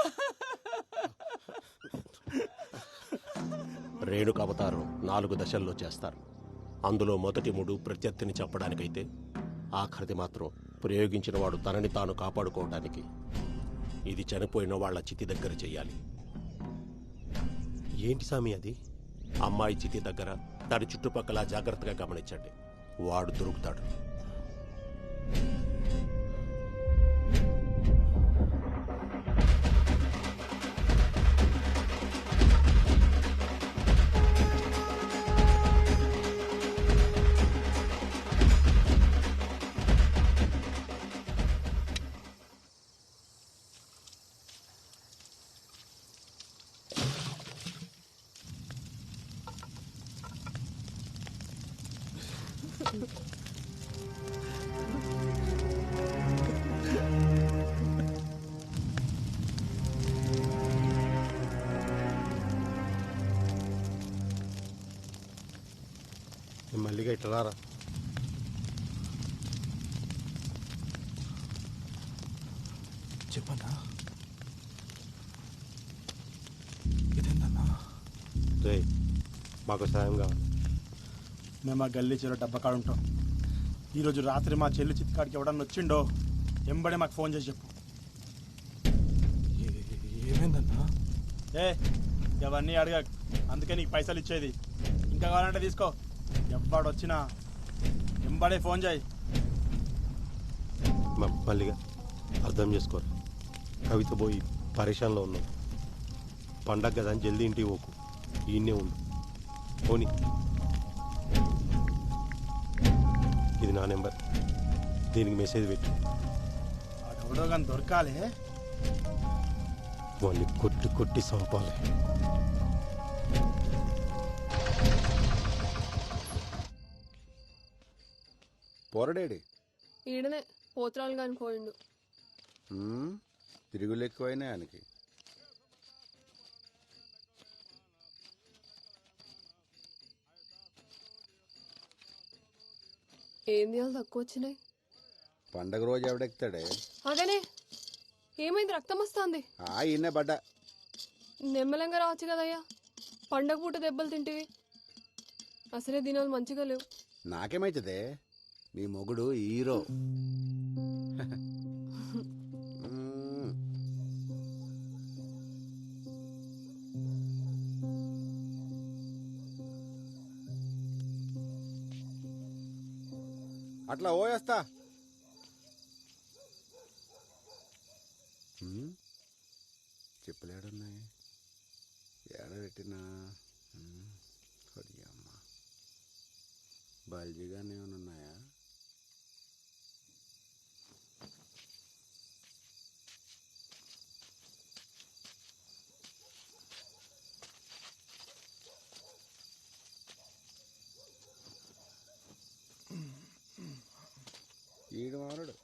రేణుక అవతారం 4 దశల్లో చేస్తారు. అందులో మొదటి 3 ప్రత్యర్థిని చెప్పడానికైతే ఆఖరిది మాత్రం ప్రయోగించిన వాడు తనని తాను కాపాడుకోవడానికి. ఇది చనిపోయిన వాళ్ళ చితి దగ్గర చెయ్యాలి. ఏంటి స్వామి అది? అమ్మాయి చితి దగ్గర దాని చుట్టుపక్కల జాగ్రత్తగా గమనించండి. వాడు దొరుకుతాడు. మల్లిగా ఇట్లా రారా. చెప్పన్నా ఇదేందన్నా? రే మాకు సాయం కావాలి. మేము ఆ గల్లీ చెరువు డబ్బకాడు ఉంటాం. ఈరోజు రాత్రి మా చెల్లి చిత్కాడికి ఎవడన్నా వచ్చిండో ఎంబడే మాకు ఫోన్ చేసి చెప్పు. ఏమైందన్నా? అవన్నీ అడగ, అందుకే నీకు పైసలు ఇచ్చేది. ఇంకా కావాలంటే తీసుకో. ఎవడొచ్చినా ఎంబడే ఫోన్ చేయి. మల్లిగా అర్థం చేసుకోరు. కవిత పోయి పరేషాన్లో ఉన్నాం. పండగ కదా అని జల్దీ ఇంటికి పోకు. ఈయన్నే ఉండు. పోనీ, ఇది నా నెంబర్. దీనికి మెసేజ్ పెట్టు. ఎవడో కానీ దొరకాలి. వాళ్ళని కొట్టి కొట్టి చంపాలి. పోరడేడి ఈడనే పోత్రాలు కానీ పోయిండు. తిరుగులు ఎక్కువైనా ఆయనకి. ఏం చేయాలి తక్కువ వచ్చినాయి? పండగ రోజు ఎవడెక్తాడే? అదేనే ఏమైంది? రక్తం వస్తుంది. ఈయనే పడ్డా. నెమ్మలంగా రావచ్చు కదయ్యా. పండగ పూట దెబ్బలు తింటివి. అసలే దినాలు మంచిగా లేవు. నాకేమైతుందే? నీ మొగుడు హీరో. అట్లా ఓయేస్తా. చెప్పులేడున్నాయి, ఏడబెట్టినా అమ్మ బల్జీగానే ఉన్నాయా? ఈడు మారడు.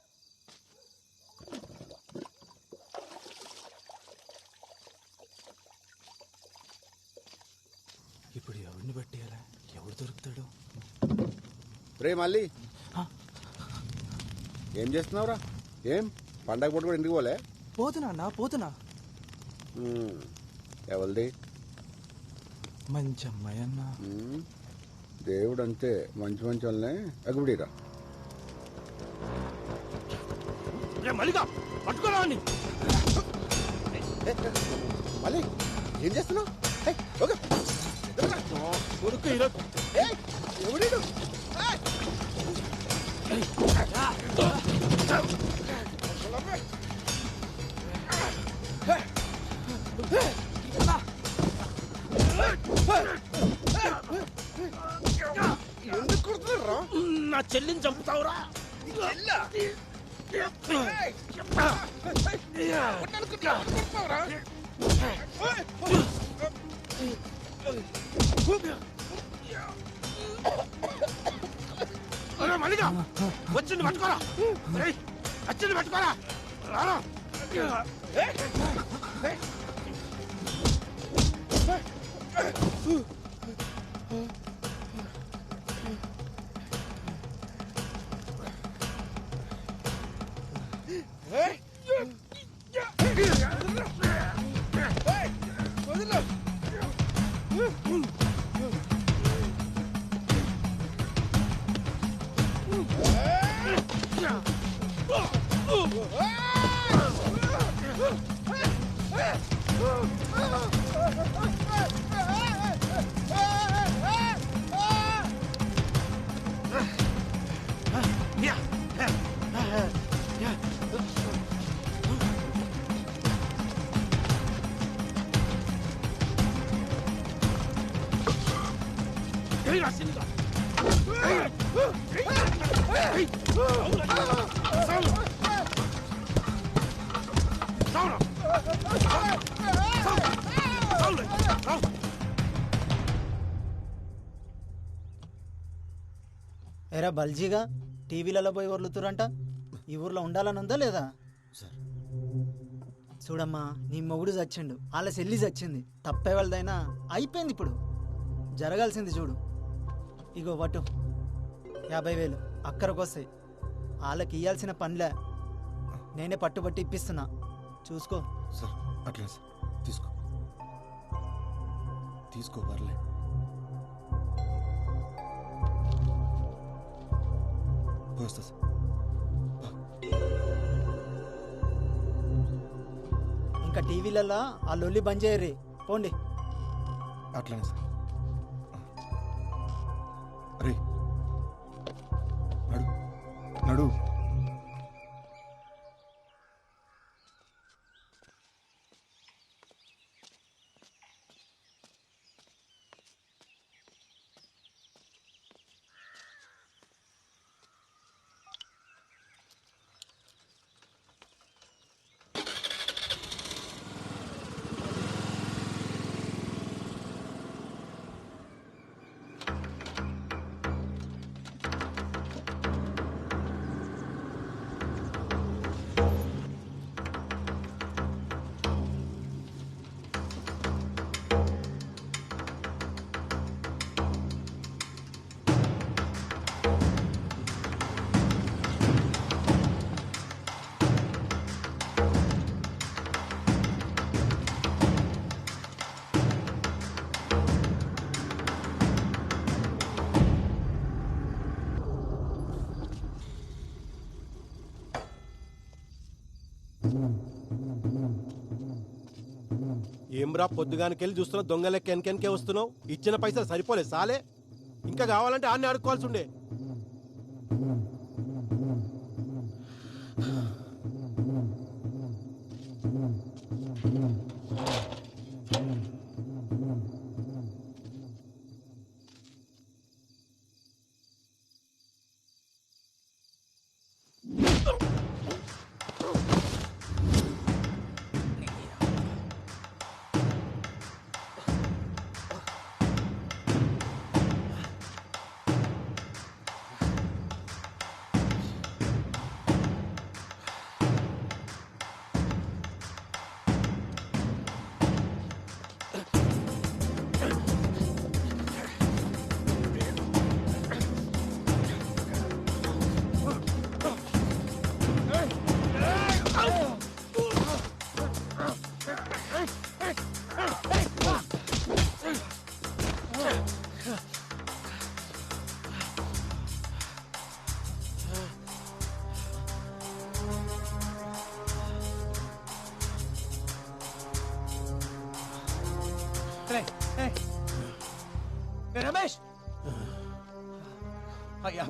ఇప్పుడు ఎవరిని పట్టేయాలా? ఎవడు దొరుకుతాడు? రే మళ్ళీ ఏం చేస్తున్నావురా? ఏం పండగ పూట కూడా ఇంటికి పోలే? పోతున్నా. ఎవరిది? మంచి అమ్మాయి అన్న. దేవుడు అంతే, మంచి మంచి వాళ్ళనే ఎగుబడిరా. మల్లిగా పట్టుకోరా మళ్ళీ ఏం చేస్తున్నావు? కొడుకు ఈరోజు ఎవడీడు? ఎందుకు కొడుతున్నారా? నా చెల్లిని చంపుతావురా? మల్లిగా వచ్చింది పట్టుకోరా, వచ్చింది పట్టుకోరా. ఎరా బల్జీగా టీవీలలో పోయి వరులుతురంట. ఈ ఊర్లో ఉండాలని ఉందా లేదా? చూడమ్మా, నీ మొగుడు చచ్చిండు, వాళ్ళ చెల్లి చచ్చింది, తప్పే వాళ్ళదైనా అయిపోయింది. ఇప్పుడు జరగాల్సింది చూడు. ఇగో వటు 50,000 అక్కరకొస్తాయి. వాళ్ళకి ఇయ్యాల్సిన పనిలే, నేనే పట్టుబట్టి ఇప్పిస్తున్నా, చూసుకో. సార్ అట్లా సార్, తీసుకో పర్లే. వస్తా సార్. ఇంకా టీవీలలో ఆ లొల్లి బంద్ చేయర్రి, పోండి. అట్లానే సార్. అరే నడు. ఏమ్రా పొద్దుగానికెళ్ళి చూస్తున్నావు, దొంగ లెక్క వెనకెనకే వస్తున్నావు. ఇచ్చిన పైసలు సరిపోలే సాలే, ఇంకా కావాలంటే ఆన్ని అడుక్కోవాల్సి ఉండే.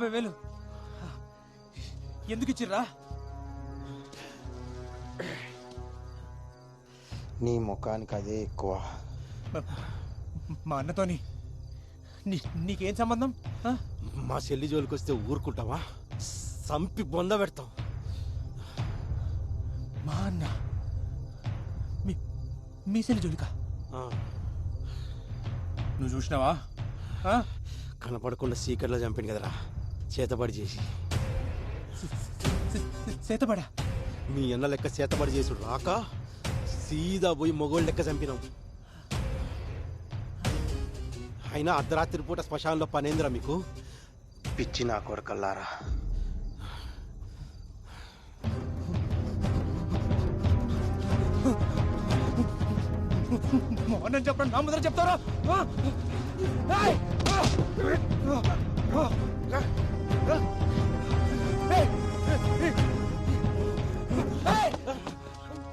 50,000 ఎందుకు ఇచ్చిర్రా? నీ ముఖానికి అదే ఎక్కువ. మా అన్నతోని నీకేం సంబంధం? మా చెల్లి జోలికి వస్తే ఊరుకుంటావా? సంపి బొంద పెడతాం. మా అన్న మీ చెల్లి జోలికా? నువ్వు చూసినావా? కనపడకుండా సీకర్లో చంపాను కదరా, చేతబడి చేసి. చేతబడా? మీ అన్న లెక్క చేతబడి చేసుడు రాక సీదా పోయి మొగోళ్ళు లెక్క చంపినాం. అయినా అర్ధరాత్రి పూట శ్మశానంలో పనేందిరా మీకు? పిచ్చి నా కొరకల్లారా. మోహన్ చెప్పండి, నా ముందర చెప్తారా?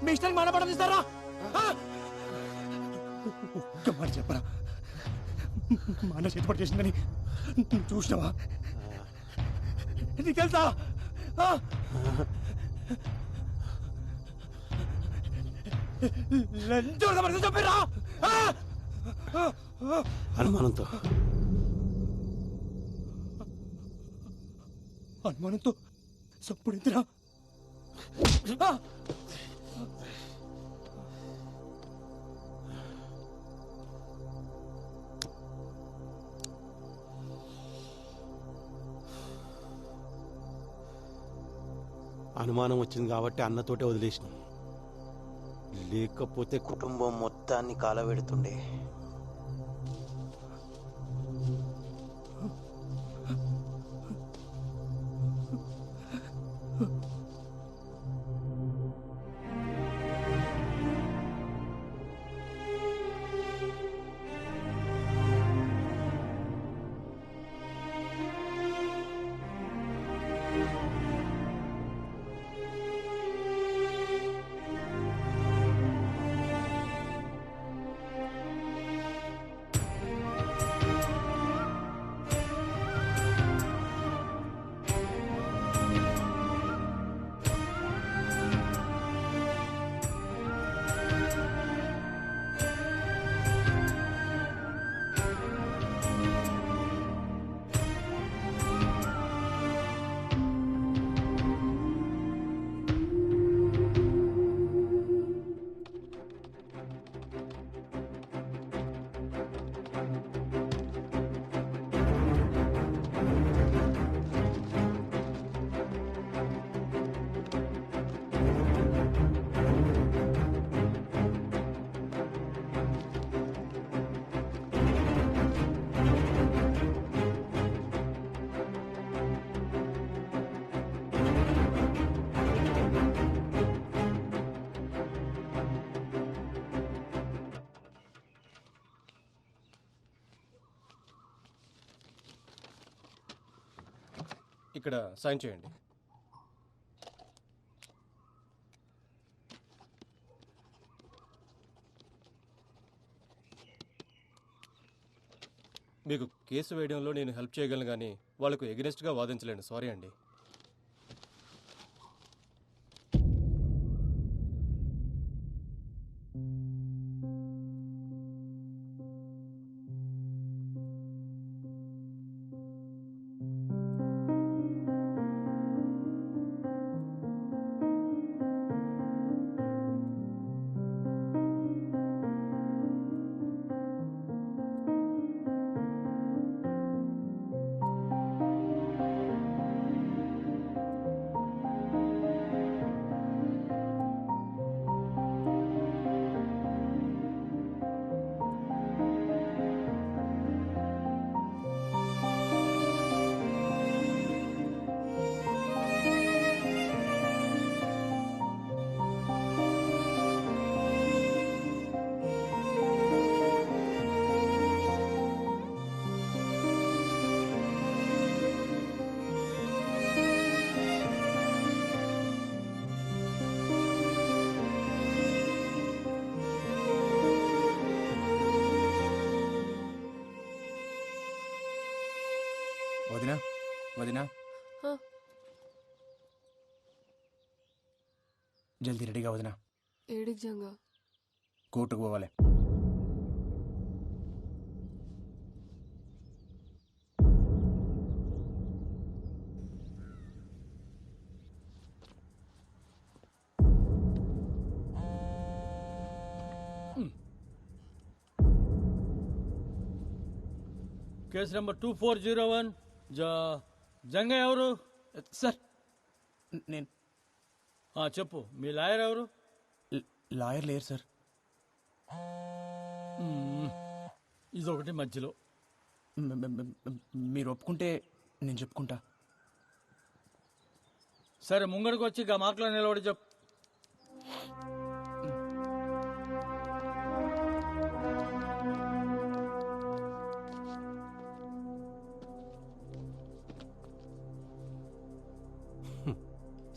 మీ ఇష్టానికి మానపడం ఇస్తారా? ఒక్క మాట చెప్పరా, మా అన్న చేతిపడి చేసిందని చూసినావా? నీకు తెలుసా? చెప్పిరా అనుమానంతో అనుమానంతో సప్పుడెందురా? అనుమానం వచ్చింది కాబట్టి అన్నతోటే వదిలేసినాం. లేకపోతే కుటుంబం మొత్తాన్ని కాలబెడుతుండే. ఇక్కడ సైన్ చేయండి. మీకు కేసు వేయడంలో నేను హెల్ప్ చేయగలను కానీ వాళ్ళకు ఎగనెస్ట్గా వాదించలేను. సారీ అండి. వదినా హ, జల్దీ రెడీగా వదినా, ఏడికి జంగా కోర్టుకు పోవాలి. కేసు నెంబర్ 2401 జంగయ్య ఎవరు? సార్ నేను చెప్పు, మీ లాయర్ ఎవరు? లాయర్ లేరు సార్. ఇదొకటి మధ్యలో. మీరు ఒప్పుకుంటే నేను చెప్పుకుంటా. సరే, ముంగడికి వచ్చి ఇక మాటలో నిలబడి చెప్పు.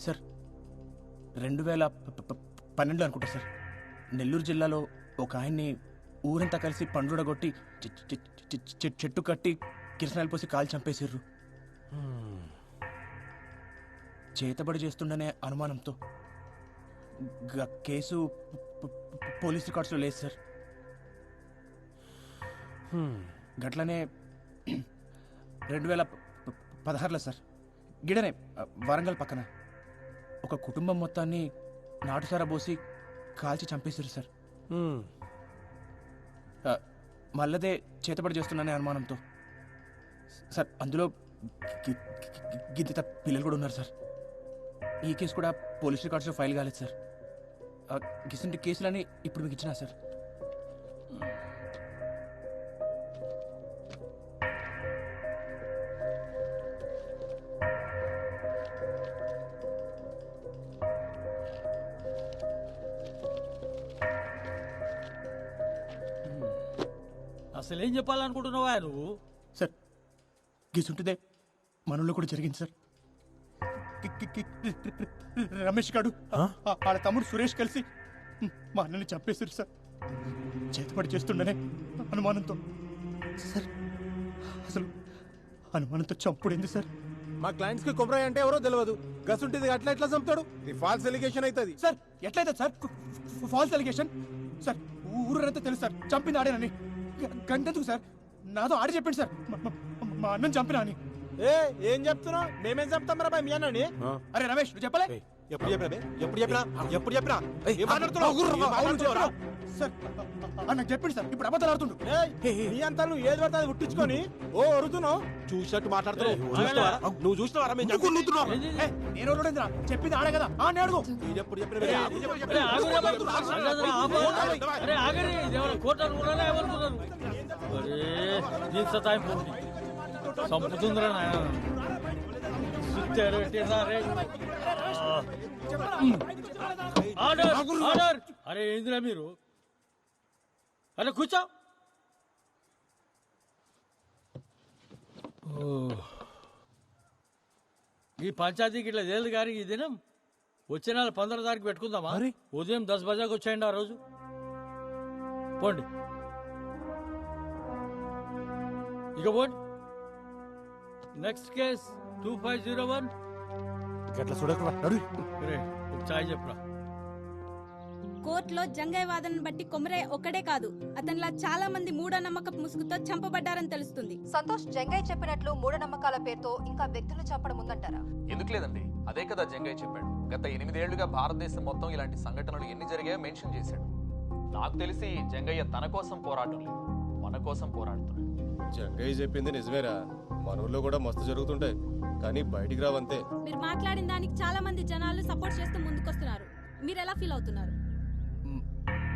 సార్ 2012 అనుకుంటా సార్, నెల్లూరు జిల్లాలో ఒక ఆయన్ని ఊరంతా కలిసి పండుడగొట్టి చెట్టు కట్టి కిరసనాలు పోసి కాలు చంపేసిర్రు. చేతబడి చేస్తుండనే అనుమానంతో కేసు పోలీస్ రికార్డ్స్లో లేదు సార్. గట్లనే 2016లో సార్, గిడనే వరంగల్ పక్కన ఒక కుటుంబం మొత్తాన్ని నాటుసారా పోసి కాల్చి చంపేశారు సార్. మళ్ళదే చేతబడి చేస్తున్నానే అనుమానంతో సార్. అందులో గిద్దిత పిల్లలు కూడా ఉన్నారు సార్. ఈ కేసు కూడా పోలీస్ రికార్డ్స్లో ఫైల్ కాలేదు సార్. గిసంటి కేసులని ఇప్పుడు మీకు ఇచ్చినా సార్. అసలు ఏం చెప్పాలనుకుంటున్నావా నువ్వు? సార్ గిసుంటిదే మనలో కూడా జరిగింది సార్. రమేష్ గారు వాళ్ళ తమ్ముడు సురేష్ కలిసి మా అన్నని చంపేశారు సార్. చేతపడి చేస్తుండనే అనుమానంతో సార్. అసలు అనుమానంతో చంపుడైంది సార్. మా క్లయింట్స్ కి కొబ్బరి అంటే ఎవరో తెలియదు. గసుంటిది అట్లా ఎట్లా చంపుతాడు? ఇది ఫాల్స్ ఎలిగేషన్ అవుతుంది సార్. ఎట్లయితే సార్ ఫాల్స్ ఎలిగేషన్ సార్. ఊరంతా తెలుసు సార్ చంపింది ఆడేనని. గంటెందుకు సార్, నాతో ఆడి చెప్పండి సార్ మా అన్నం చంపినా అని. ఏం చెప్తున్నావు? మేమేం చెప్తాం రా మీ అన్నని? అరే రమేష్, నువ్వు చెప్పలే? ఎప్పుడు చెప్పినా ఏం మాట్లాడుతున్నావు సార్? నాకు చెప్పింది సార్, ఇప్పుడు అబద్ధాలు ఆడుతుండు. నీ అంతా నువ్వు ఏది పడితే అది ఉట్టించుకొని ఓ అడుగుతున్నావు. చూసినట్టు మాట్లాడుతున్నావు. నువ్వు చూసినావా? నేను చెప్పింది ఆడే కదా అని అడుగు. ఎప్పుడు సంపుతుందిరా నాయన. అరే ఏందిరా మీరు? అరే కూర్చో. ఈ పంచాయతీకి ఇట్లా లేదు కానీ ఈ దినం వచ్చే నెల 15 తారీఖు పెట్టుకుందామా? ఉదయం 10 బజాకి వచ్చాయండి ఆ రోజు. పోండి ఇక పోండి. Next case 2501. గట్ల చూడకురా. ఒక చాయ్ చెప్పురా. కోర్టులో జంగయ్య వాదనను బట్టి కొమరయ్య ఒక్కడే కాదు, అతనిలా చాలా మంది మూఢనమ్మకపు ముసుగుతో చంపబడ్డారని తెలుస్తుంది. సంతోష్, జంగయ్య చెప్పినట్లు మూఢనమ్మకాల పేరుతో ఇంకా వ్యక్తులు చంపడం ఉందంటారా? ఎందుకు లేదండి, అదే కదా జంగయ్య చెప్పాడు. గత 8 ఏళ్లుగా భారతదేశం మొత్తం ఇలాంటి సంఘటనలు ఎన్ని జరిగాయో మెన్షన్ చేశాడు. నాకు తెలిసి జంగయ్య తన కోసం పోరాటం లేదు, మన కోసం పోరాడుతున్నాడు. జంగయ్య చెప్పింది నిజమేరా. మన ఊళ్ళో కూడా మస్తు జరుగుతుంటాయి, కానీ బయటికి రావంతే. మీరు మాట్లాడిన దానికి చాలా మంది జనాలు సపోర్ట్ చేస్తూ ముందుకొస్తున్నారు. మీరు ఎలా ఫీల్ అవుతున్నారు?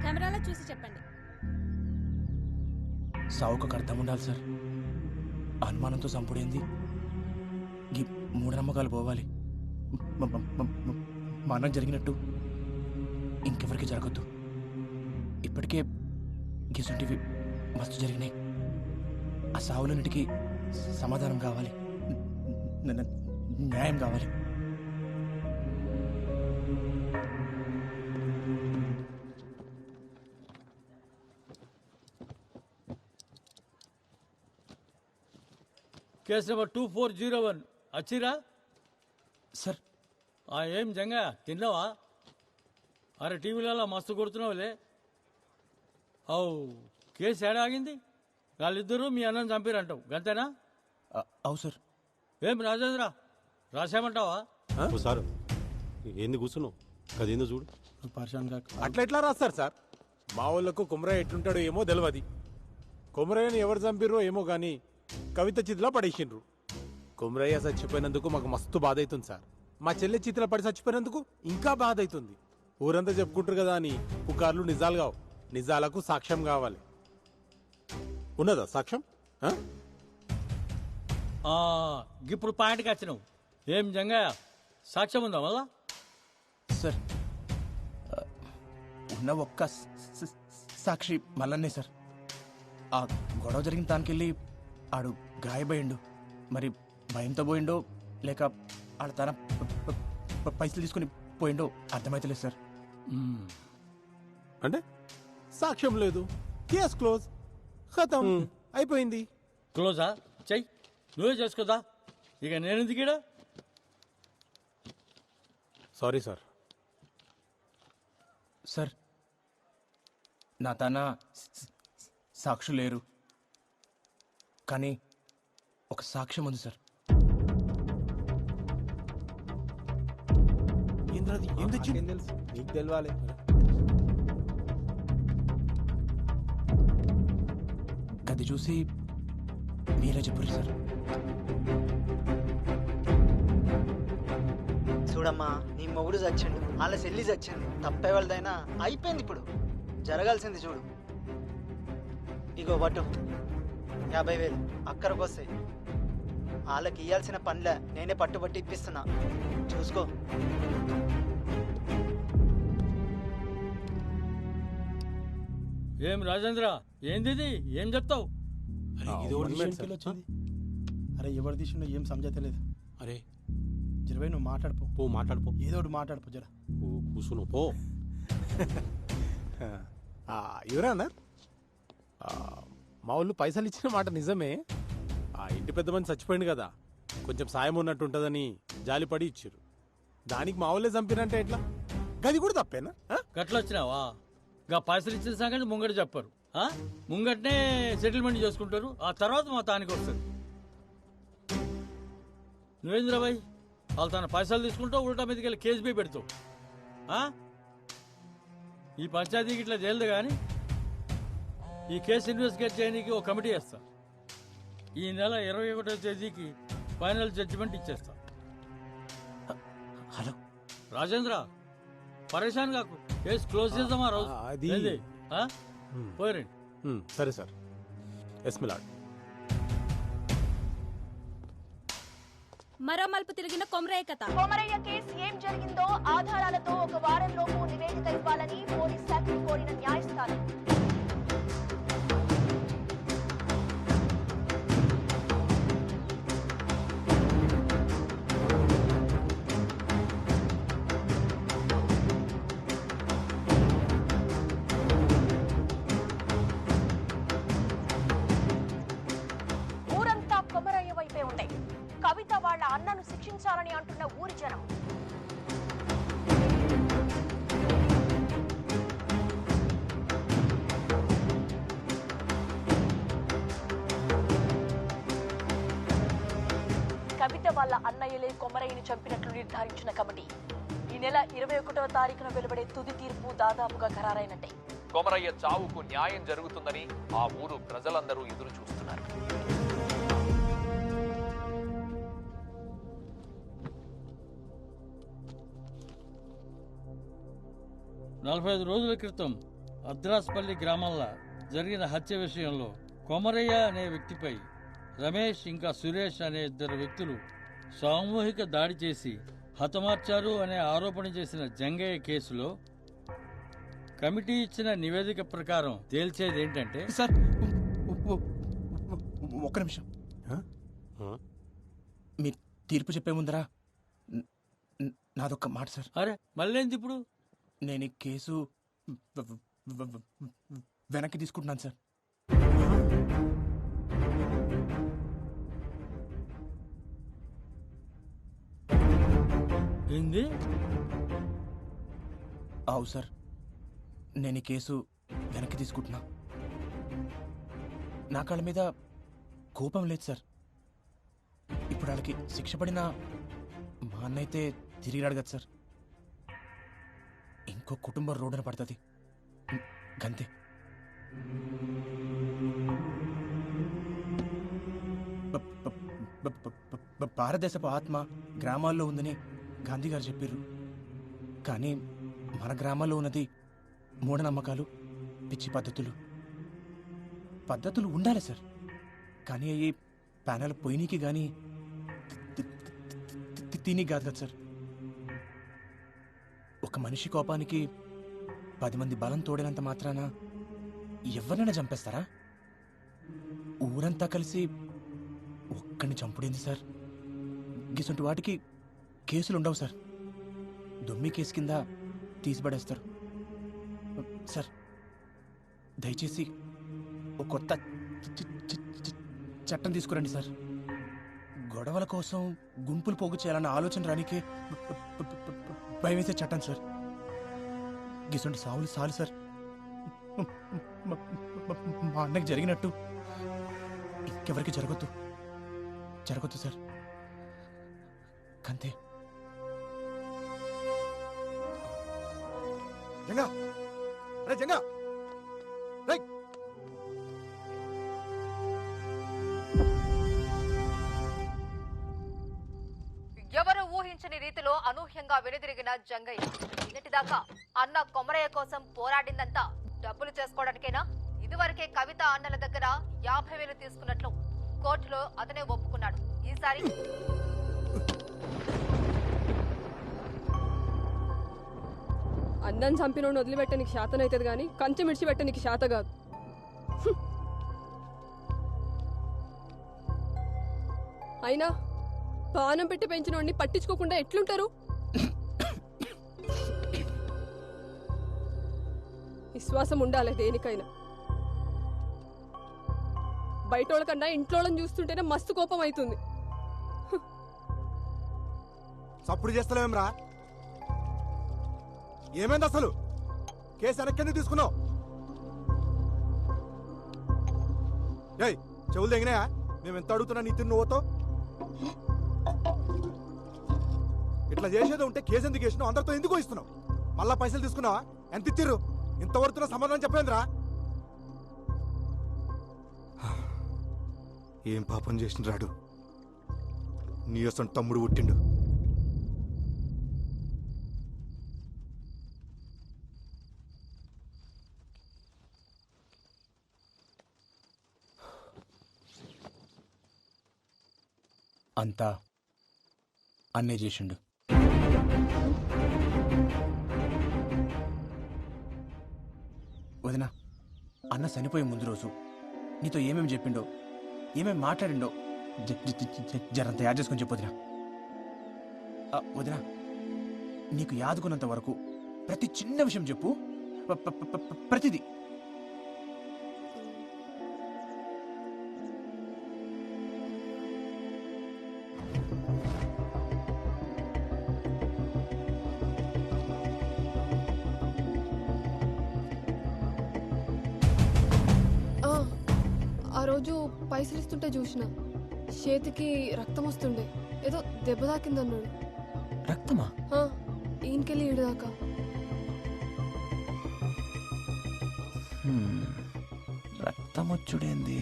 కెమెరాలో చూసి చెప్పండి. సావుకు అర్థం ఉండాలి సార్. అనుమానంతో చంపుడేంది? మూఢనమ్మకాలు పోవాలి. మా అన్నం జరిగినట్టు ఇంకెవరికి జరగద్దు. ఇప్పటికే గిసుంటివి మస్తు జరిగినాయి. ఆ సావులన్నిటికీ సమాధానం కావాలి, న్యాయం కావాలి. కేసు నెంబర్ 2401 వచ్చిరా సార్ ఏం జంగా తిన్నావా? అరే టీవీలలో మస్తు కొడుతున్నావులే. అవు కేసు ఏడాగింది? వాళ్ళిద్దరూ మీ అన్నం చంపిరంటావు గంతేనా? అవు సార్. ఏం రాజేంద్ర రాసామంటావా? ఓ సార్ ఏంది కూర్చున్నావు? అదేందో చూడు. అట్లా ఎట్లా రాస్తారు సార్? మా వాళ్ళకు కుమరయ్య ఎట్లుంటాడో ఏమో తెలియదు. కుమరయ్యని ఎవరు చంపిర్రో ఏమో గాని కవిత చితిలో పడేసిండ్రు. కుమరయ్య చచ్చిపోయినందుకు మాకు మస్తు బాధ అవుతుంది సార్. మా చెల్లె చితిలో పడి చచ్చిపోయినందుకు ఇంకా బాధ అవుతుంది. ఊరంతా చెప్పుకుంటారు కదా అని పుకార్లు నిజాలు కావు. నిజాలకు సాక్ష్యం కావాలి. ఉన్నదా సాక్ష్యం? ఇప్పుడు పాయింట్కి వచ్చినావు. ఏం జంగయ్య సాక్ష్యం ఉందా మళ్ళా? సార్ ఉన్న ఒక్క సాక్షి మల్లన్నే సార్. ఆ గొడవ జరిగిన దానికెళ్ళి ఆడు గాయపోయిండు. మరి భయంతో పోయిండో లేక ఆడ తన పైసలు తీసుకుని పోయిండో అర్థమైతలేదు సార్. అంటే సాక్ష్యం లేదు, కేస్ క్లోజ్, ఖతం, అయిపోయింది. క్లోజా? చెయ్యి, నువ్వే చేసుకోదా. ఇక నేనెందుకు ఈడ? Sorry sir. సార్ నా తన సాక్షులు లేరు, కానీ ఒక సాక్ష్యం ఉంది సార్. నీకు తెలవాలి. గది చూసి మీరే చెప్పారు సార్. చూడమ్మా, నీ మొగుడు చచ్చిండు, వాళ్ళ చెల్లి చచ్చింది. తప్పే వాళ్ళదైనా అయిపోయింది ఇప్పుడు. జరగాల్సింది చూడు. ఇగో వటు 50,000 అక్కడికి వస్తాయి. వాళ్ళకి ఇయ్యాల్సిన పనులే నేనే పట్టుబట్టి ఇప్పిస్తున్నా, చూసుకో. ఏం రాజేంద్ర, ఏంది? ఏం చెప్తావు? అరే ఎవరు తీసిండో ఏం సమజైతలేదు. అరే జరవై నువ్వు మాట్లాడిపో. మాట్లాడిపో, ఏదో ఒకటి మాట్లాడిపో జర. కూర్చున్నావు పో. ఎవరా అన్నారు? మా వాళ్ళు పైసలు ఇచ్చిన మాట నిజమే. ఆ ఇంటి పెద్ద మంది చచ్చిపోయింది కదా, కొంచెం సాయం ఉన్నట్టు ఉంటుందని జాలిపడి ఇచ్చారు. దానికి మా వాళ్ళే చంపినంటే ఎట్లా? గది కూడా తప్పేనా? గట్ల వచ్చినావా? గా పైసలు ఇచ్చిన సంగతి ముంగట చెప్పారు. ముంగటనే సెటిల్మెంట్ చేసుకుంటారు, ఆ తర్వాత మా తానికి వస్తుంది. నువ్వేంద్రబాయ్ వాళ్ళు తన పైసలు తీసుకుంటావు, ఉల్టా మీదకి వెళ్ళి కేసు పోయి పెడతావు. ఈ పంచాయతీకి ఇట్లా తేలదు కానీ ఈ కేసు ఇన్వెస్టిగేట్ చేయడానికి ఒక కమిటీ వేస్తా. ఈ నెల 21వ తేదీకి ఫైనల్ జడ్జిమెంట్ ఇచ్చేస్తా. హలో రాజేంద్ర, పరేషాన్ కాకు, కేసు క్లోజ్ చేద్దామా రోజు? పోయిరండి. సరే సార్. Yes my lord. మరో మలుపు తిరిగిన కొమరయ్య కథ. కొమరయ్య కేసు ఏం జరిగిందో ఆధారాలతో ఒక వారంలోపు నివేదిక ఇవ్వాలని పోలీస్ శాఖను కోరిన న్యాయస్థానం. ఊరంతా కొమరయ్య వైపే ఉంది. కవిత వాళ్ళ అన్నను శిక్షించాలని అంటున్న ఊరి జనం. కవిత వాళ్ళ అన్నయ్యలే కొమరయ్యని చంపినట్లు నిర్ధారించిన కమిటీ ఈ నెల 21వ తారీఖున వెలువడే తుది తీర్పు దాదాపుగా ఖరారైనట్టే. కొమరయ్య చావుకు న్యాయం జరుగుతుందని ఆ ఊరు ప్రజలందరూ ఎదురు చూస్తున్నారు. నలభై 45 రోజుల క్రితం అద్రాస్పల్లి గ్రామంలో జరిగిన హత్య విషయంలో కొమరయ్య అనే వ్యక్తిపై రమేష్ ఇంకా సురేష్ అనే 2 వ్యక్తులు సామూహిక దాడి చేసి హతమార్చారు అనే ఆరోపణ చేసిన జంగయ్య కేసులో కమిటీ ఇచ్చిన నివేదిక ప్రకారం తేల్చేది ఏంటంటే, సార్ ఒక్క నిమిషం, మీ తీర్పు చెప్పే ముందరా నాదొక్క మాట సార్. అరే మళ్ళేంది ఇప్పుడు? నేను ఈ కేసు వెనక్కి తీసుకుంటున్నాను సార్. ఏంది? అవు సార్, నేను ఈ కేసు వెనక్కి తీసుకుంటున్నా. నా కాళ్ళ మీద కోపం లేదు సార్. ఇప్పుడు వాళ్ళకి శిక్ష పడినా మా అన్న అయితే తిరిగి అడగదు సార్. ఇంకో కుటుంబం రోడ్డున పడుతుంది గంతే. భారతదేశపు ఆత్మ గ్రామాల్లో ఉందని గాంధీ గారు చెప్పారు. కానీ మన గ్రామాల్లో ఉన్నది మూఢనమ్మకాలు, పిచ్చి పద్ధతులు ఉండాలి సార్. కానీ అవి ప్యానల్ పొయ్యినికి కానీ తిని కాదు కదా సార్. ఒక మనిషి కోపానికి 10 మంది బలం తోడినంత మాత్రాన ఎవరినైనా చంపేస్తారా? ఊరంతా కలిసి ఒక్కడిని చంపుడింది సార్. గిసంటి వాటికి కేసులు ఉండవు సార్. దొమ్మి కేసు కింద తీసిపడేస్తారు సార్. దయచేసి ఒక కొత్త చట్టం తీసుకురండి సార్. గొడవల కోసం గుంపులు పోగు చేయాలన్న ఆలోచన రానికే భయం వేసే చట్టం సార్. గిసంటి సావులు సాలు సార్. మా అన్నకి జరిగినట్టు ఇంకెవరికి జరగొద్దు సార్. కంతే. జంగా రే జంగా రే. ఎవరు ఊహించని రీతిలో అనూహ్యంగా వెనుదిరిగిన జంగయ్య. నిన్నటిదాకా అన్న కొమరయ్య కోసం పోరాడిందంతా డబ్బులు చేసుకోవడానికేనా? ఇదివరకే కవిత అన్నల దగ్గర 50,000 తీసుకున్నట్లు కోర్టులో అతనే ఒప్పుకున్నాడు. ఈసారి అన్నం చంపినోడు వదిలిపెట్టే నీకు శాతం అవుతుంది కానీ కంచె మిడిచిపెట్టే నీకు శాత కాదు. అయినా పానం పెట్టి పెంచినోడిని పట్టించుకోకుండా ఎట్లుంటారు? విశ్వాసం ఉండాలి దేనికైనా. బయటోళ్ళ కన్నా ఇంట్లోళ్ళని చూస్తుంటేనే మస్తు కోపం అవుతుంది. సప్పుడు చేస్తలేమరా? ఏమైంది అసలు? కేసు వెనక్కి తీసుకున్నావు? ఏయ్ చెవులు తెగినాయా? మేము ఎంత అడుగుతున్నా నీ తిన్ను నువ్వుతో ఇట్లా చేసేది ఉంటే కేసు ఎందుకు చేసినావు? అందరితో ఎందుకు ఇస్తున్నావు? మళ్ళా పైసలు తీసుకున్నావా? ఎంత ఇచ్చిర్రు? ఇంతవరకు సమాధానం చెప్పేంద్రా? ఏం పాపం చేసిన రాడు నీ అసలు తమ్ముడు పుట్టిండు. అంతా అన్నే చేసిండు. వదినా, అన్న చనిపోయే ముందు రోజు నీతో ఏమేమి చెప్పిండో, ఏమేమి మాట్లాడిండో జరంత యాడ్ చేసుకొని చెప్పొదినా. వదినా, నీకు యాదుకున్నంత వరకు ప్రతి చిన్న విషయం చెప్పు. ప్రతిదీ. ఆ రోజు పైసలు ఇస్తుంటే చూసిన చేతికి రక్తం వస్తుండే. ఏదో దెబ్బ తాకిందన్నాడు. రక్తమా? ఈయనకెళ్ళి ఈడదాకా. రక్తం వచ్చుడేంది?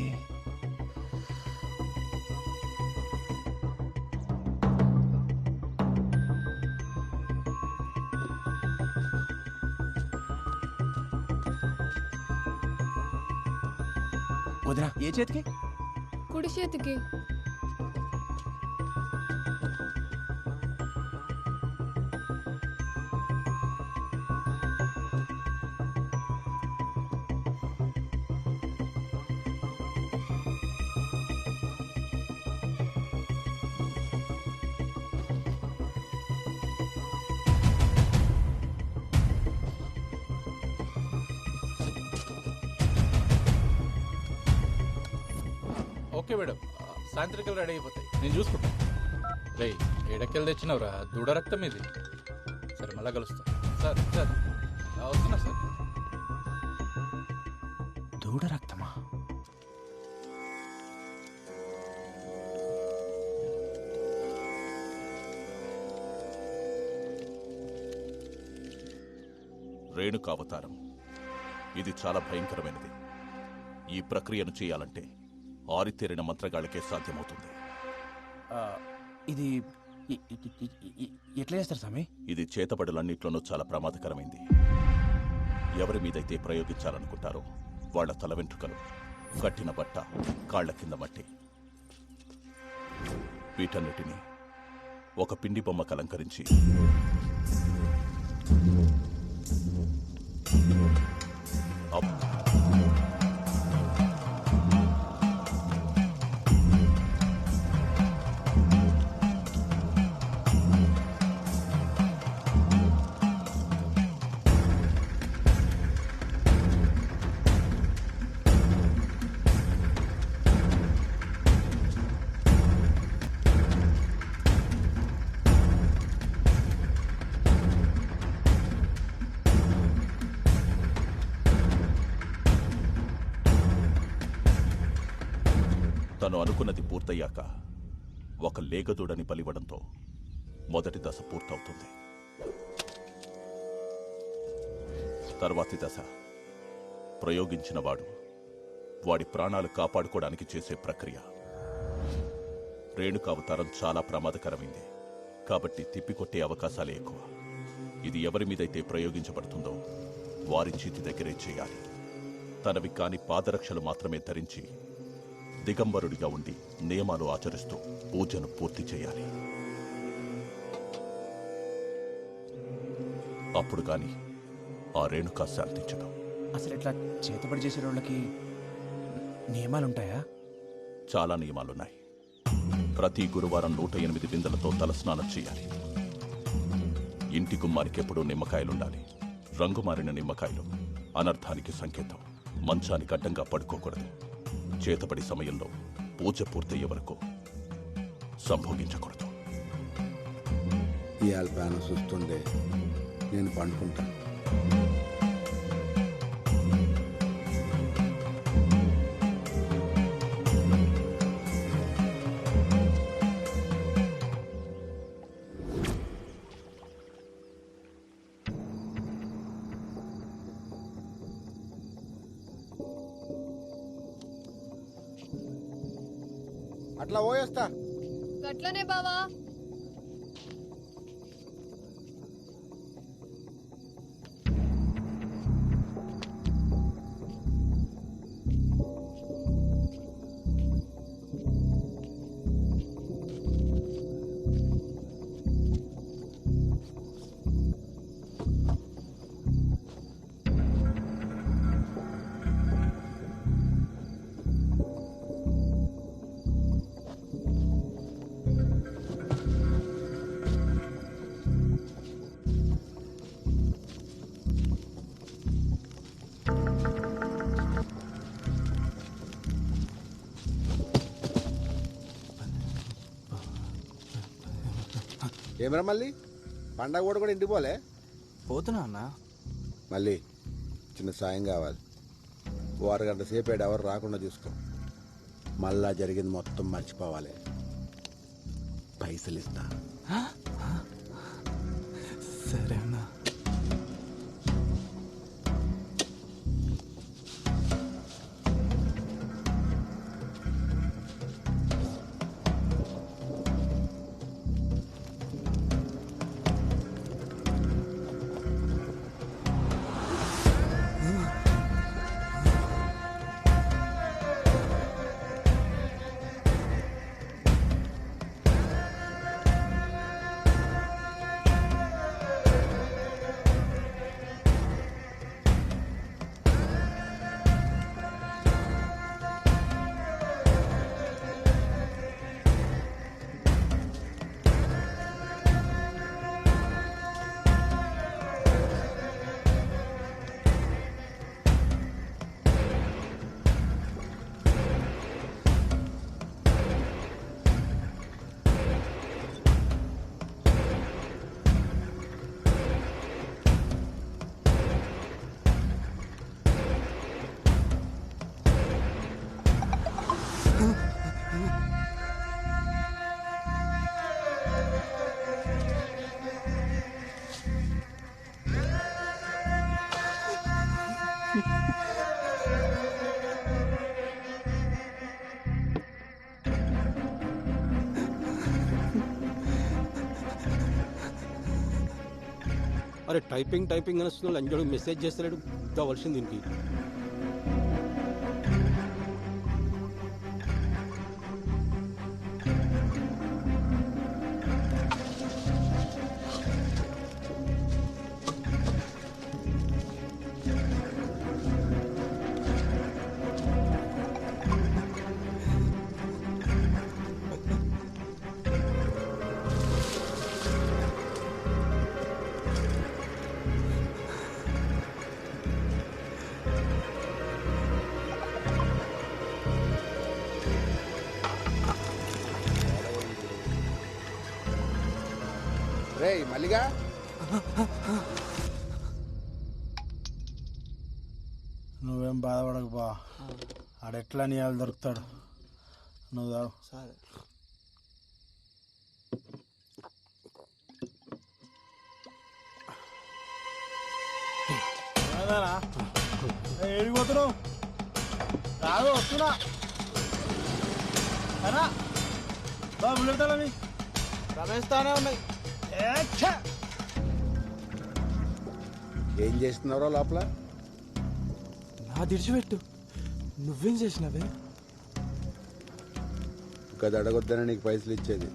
వదినా, ఏ చేతికి? కుడి చేతికి. ఓకే మేడం, సాయంత్రికలు రెడీ అయిపోతాయి, నేను చూసుకుంటాను. రే ఏడకెళ్ళి తెచ్చినవరా దూడ రక్తం ఇది. సరే మళ్ళా కలుస్తా. సార్ సార్ వస్తున్నా సార్. దూడ రక్తమా? రేణుకావతారం ఇది చాలా భయంకరమైనది. ఈ ప్రక్రియను చేయాలంటే ఆరితేరిన మంత్రగాళ్ళకే సాధ్యమవుతుంది. ఇది ఎట్లా చేస్తారు స్వామి? ఇది చేతబడులన్నిట్లోనూ చాలా ప్రమాదకరమైంది. ఎవరి మీదైతే ప్రయోగించాలనుకుంటారో వాళ్ల తల వెంట్రుకలు, కట్టిన బట్ట, కాళ్ల కింద మట్టి, వీటన్నిటినీ ఒక పిండి బొమ్మకు అలంకరించి తను అనుకున్నది పూర్తయ్యాక ఒక లేగదూడని బలివ్వడంతో మొదటి దశ పూర్తవుతుంది. తర్వాతి దశ ప్రయోగించిన వాడి ప్రాణాలు కాపాడుకోవడానికి చేసే ప్రక్రియ. రేణుకావతారం చాలా ప్రమాదకరమైంది కాబట్టి తిప్పికొట్టే అవకాశాలే ఎక్కువ. ఇది ఎవరి మీదైతే ప్రయోగించబడుతుందో వారి చేతి దగ్గరే చేయాలి. తనవి కాని పాదరక్షలు మాత్రమే ధరించి దిగంబరుడిగా ఉండి నియమాలు ఆచరిస్తూ పూజను పూర్తి చేయాలి. అప్పుడు గాని ఆ రేణుక శాంతించదు. అసలు ఇట్లా చేతబడి చేసే వాళ్ళకి నియమాలుంటాయా? చాలా నియమాలున్నాయి. ప్రతి గురువారం 108 బిందెలతో తలస్నానం చేయాలి. ఇంటి గుమ్మానికి ఎప్పుడూ నిమ్మకాయలుండాలి. రంగు మారిన నిమ్మకాయలు అనర్థానికి సంకేతం. మంచానికి అడ్డంగా పడుకోకూడదు. చేతబడి సమయంలో పూజ పూర్తయ్యే వరకు సంభోగించకూడదు. ఇవాళ ప్యాను చూస్తుండే నేను పండుకుంటాను. అట్లా పోయేస్తా. గట్లనే బావా. ఏమరా మళ్ళీ పండగ కూడా ఇంటికి పోలే? పోతున్నా అన్న. మళ్ళీ చిన్న సాయం కావాలి. ఓ అరగంట సేపు ఎవరు రాకుండా చూసుకో. మళ్ళా జరిగింది మొత్తం మర్చిపోవాలి. పైసలు ఇస్తా. సరే అన్న. అరే టైపింగ్ టైపింగ్ అని వస్తున్నాడు అంజడు మెసేజ్ చేస్తలేడు కావాల్సింది దీనికి. రేయ్ మల్లిగా నువ్వేం బాధపడకు బా, ఆడెట్లా నీ వాళ్ళు దొరుకుతాడు. నువ్వు తాగు. సరే ఏడిపోతున్నావు? రాదు, వస్తున్నా. అనా బాబు బుల్లెడతావి రమేస్తానే ఉన్నాయి. ఏం చేస్తున్నారో లోపల? నా దిడిచిపెట్టు, నువ్వేం చేసినావే? గది అడగొద్దనే నీకు పైసలు ఇచ్చేది.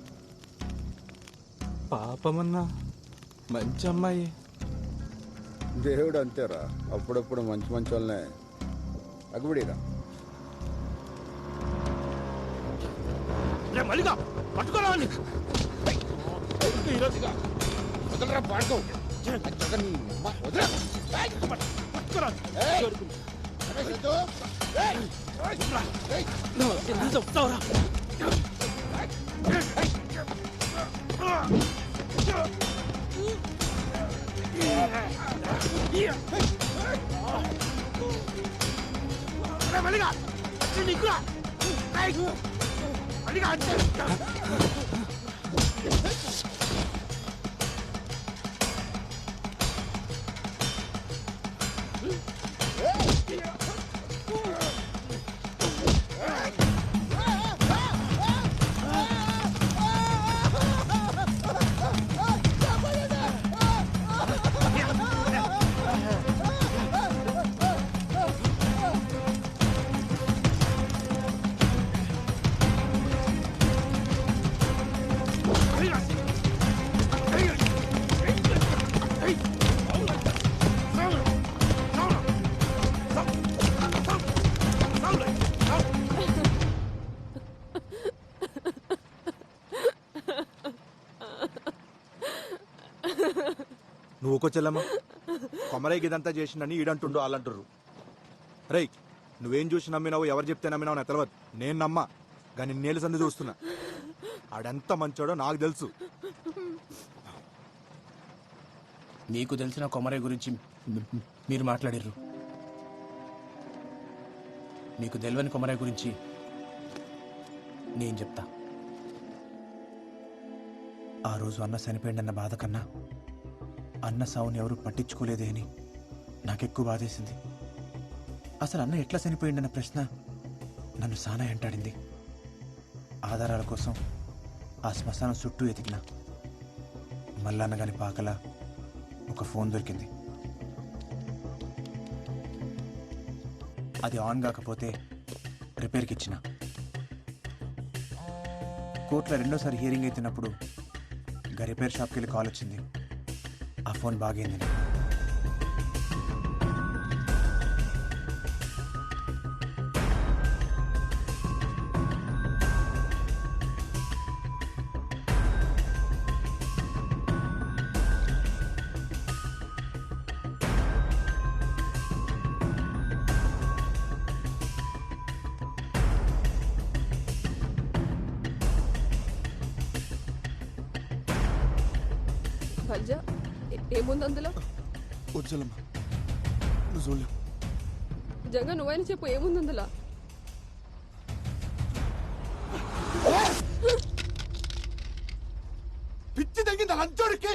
పాపమన్నా మంచి అమ్మాయి. దేవుడు అంతేరా, అప్పుడప్పుడు మంచి మంచి వాళ్ళనే అగ్గుబడిరా. మల్లిగా పట్టుకోరా ఈరోజుగా వదలరా, పాడుకో చెప్తావురా. మల్లిగా మల్లిగా నువ్వు ఒక చెల్లమ్మ కొమరయ్య ఇదంతా చేసిందని ఈడంటుండు వాళ్ళంటుర్రు. రేయ్, నువ్వేం చూసి నమ్మినావు, ఎవరు చెప్తే నమ్మినావు నాకు తెలియదు. నేను నమ్మా, కానీ నేలు సంది చూస్తున్నా. ఆడెంత మంచోడో నాకు తెలుసు. నీకు తెలిసిన కొమరయ్య గురించి మీరు మాట్లాడిర్రు. నీకు తెలియని కొమరయ్య గురించి నేను చెప్తా. ఆ రోజు అన్న చనిపోయిందన్న బాధ కన్నా అన్న సావుని ఎవరు పట్టించుకోలేదే అని నాకెక్కువ బాధేసింది. అసలు అన్న ఎట్లా చనిపోయిందన్న ప్రశ్న నన్ను సానా వెంటాడింది. ఆధారాల కోసం ఆ శ్మశానం చుట్టూ ఎతికిన మల్లన్న గాని పాకల ఒక ఫోన్ దొరికింది. అది ఆన్ కాకపోతే రిపేర్కి ఇచ్చిన. కోర్టులో రెండోసారి హియరింగ్ అవుతున్నప్పుడు గా రిపేర్ షాప్కి వెళ్ళి కాల్ వచ్చింది. ఆ ఫోన్ బాగైంది. భల్జా ఏముంది అందులో? వజ్జలమ్మ నువ్వు చూడలేవు. జంగా నువ్వైనా చెప్పు, ఏముంది అందులో? పిచ్చి తగ్గింది లంచోడికి.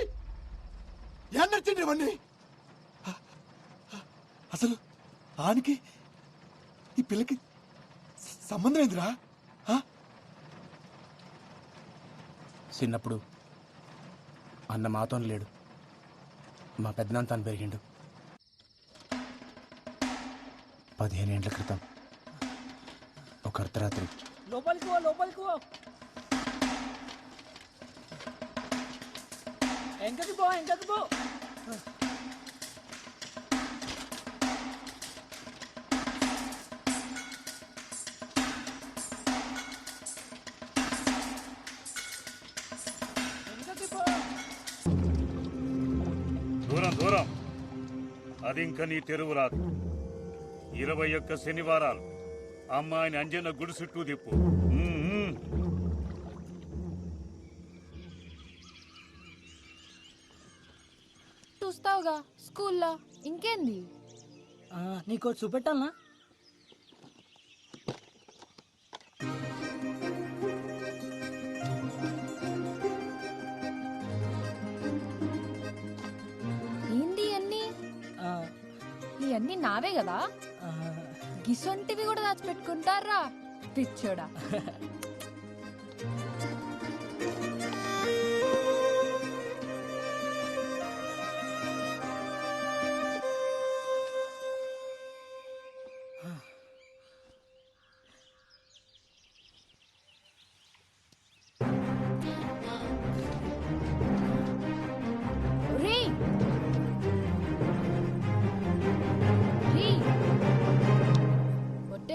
ఏం నచ్చింది ఇవన్నీ? అసలు ఆనికి ఈ పిల్లకి సంబంధం ఏందిరా? చిన్నప్పుడు అన్న మాతో లేడు, మా పెద్దనాన్న తాను పెరిగిండు. 15 ఏళ్ల క్రితం ఒక అర్ధరాత్రి లోపలికి పో, లోపలికి పో. ఎంకకి పో, ఎంకకి పో. దూరం దూరం, అది ఇంకా నీ తెరువు రాదు. 21 శనివారాలు అమ్మాయిని అంజన్న గుడి చుట్టూ తిప్పు. చూస్తావుగా స్కూల్లో ఇంకేంది. నీకో చూపెట్టాలనా? ఏంది అన్ని ఇవన్నీ నావే కదా. గిసొంటివి కూడా దాచిపెట్టుకుంటారా పిచ్చోడా.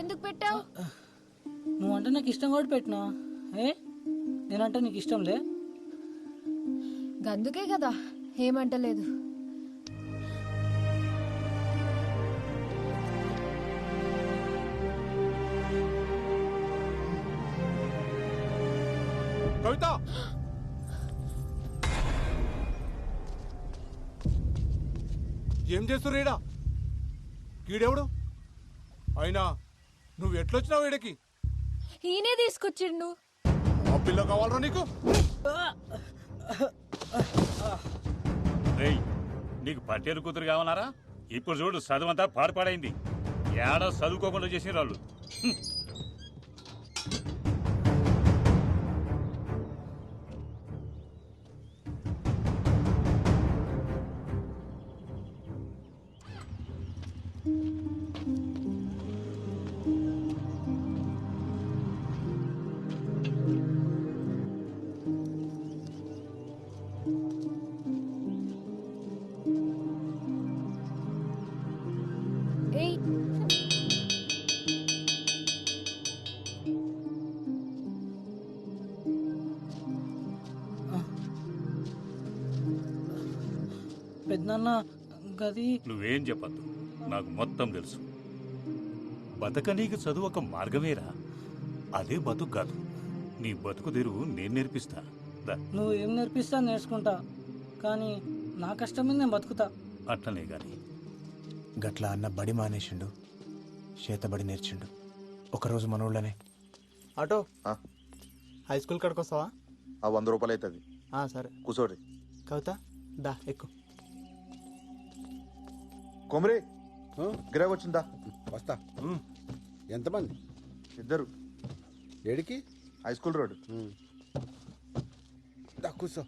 ఎందుకు పెట్టావు? నువ్వంటే నాకు ఇష్టం కూడా పెట్టినా. నేనంటే నీకు ఇష్టం లే? అందుకే కదా ఏమంటలేదు. కవిత, ఏం చేస్తుర్రీడా? కీడెవడు? అయినా నువ్వు ఎట్లొచ్చినావు ఈడకి? ఈయనే తీసుకొచ్చిండు. ఆ పిల్ల కావాలరా నీకు? రేయ్, నీకు పట్టేరు కూతురు కావాలరా? ఇప్పుడు చూడు, చదువంతా పాడుపాడైంది. ఏడా చదువుకోకుండా చేసిన వాళ్ళు. పెద్దనాన్న గది. నువ్వేం చెప్పద్దు, నాకు మొత్తం తెలుసు. బతకనీకి చదువు ఒక మార్గమేరా, అదే బతుకు కాదు. నీ బతుకు తెరువు నేను నేర్పిస్తా. నువ్వు ఏం నేర్పిస్తా నేర్చుకుంటా, కానీ నా కష్టం మీద నేను బతుకుతా. అట్లనే గాని గట్లా అన్న బడి మానేసిండు, చేతబడి నేర్చిండు. ఒకరోజు మనోళ్ళనే ఆటో హై స్కూల్ కాడికి వస్తావా? 100 రూపాయలు అవుతుంది. సరే కూర్చోరి. కవిత దా ఎక్కు. కొమరే గిరాక్ వచ్చిందా? వస్తా. ఎంతమంది? 2. ఏడికి? High school road. దా కూర్చో.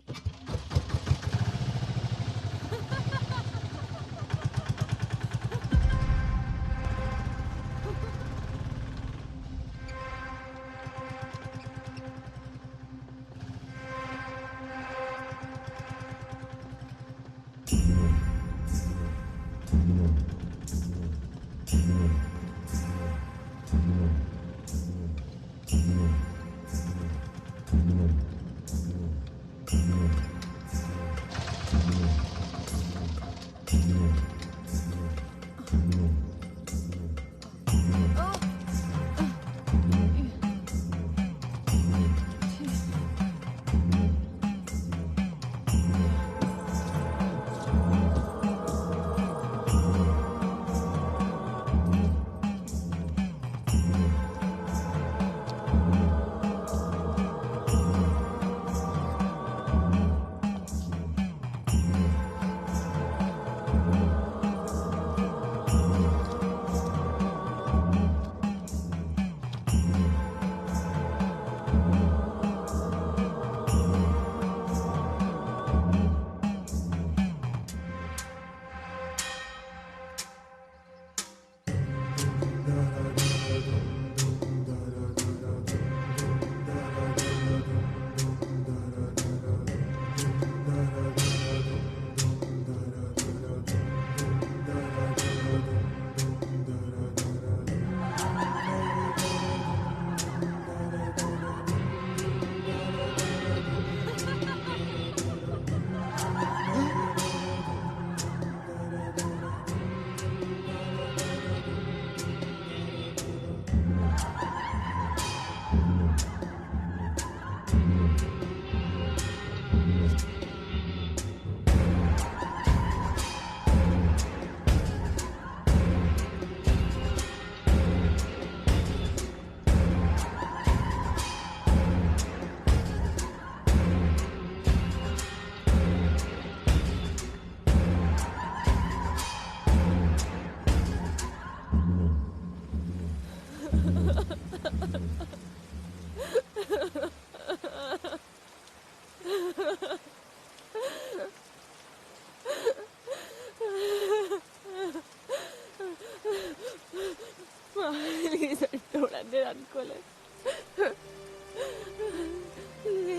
నేను అనుకోలేదు.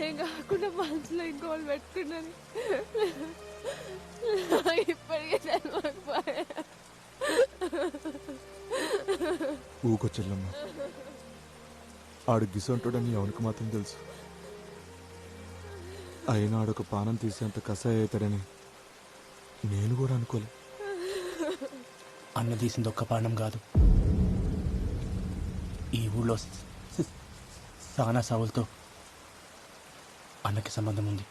ఏం కాకుండా మనసులో ఇంకోళ్ళు పెట్టుకున్నాను. ఇప్పటికే తెలియకపోయా. ఊకో చెల్లమ్మ, ఆడు గిసంటాడని ఎవరికి మాత్రం తెలుసు. అయినా ఆడొక పానం తీసేంత కషాయ అవుతాడని నేను కూడా అనుకోలే. అన్న తీసింది ఒక్క పానం కాదు, ఈ ఊళ్ళో సానా సావులతో అన్నకి సంబంధం ఉంది.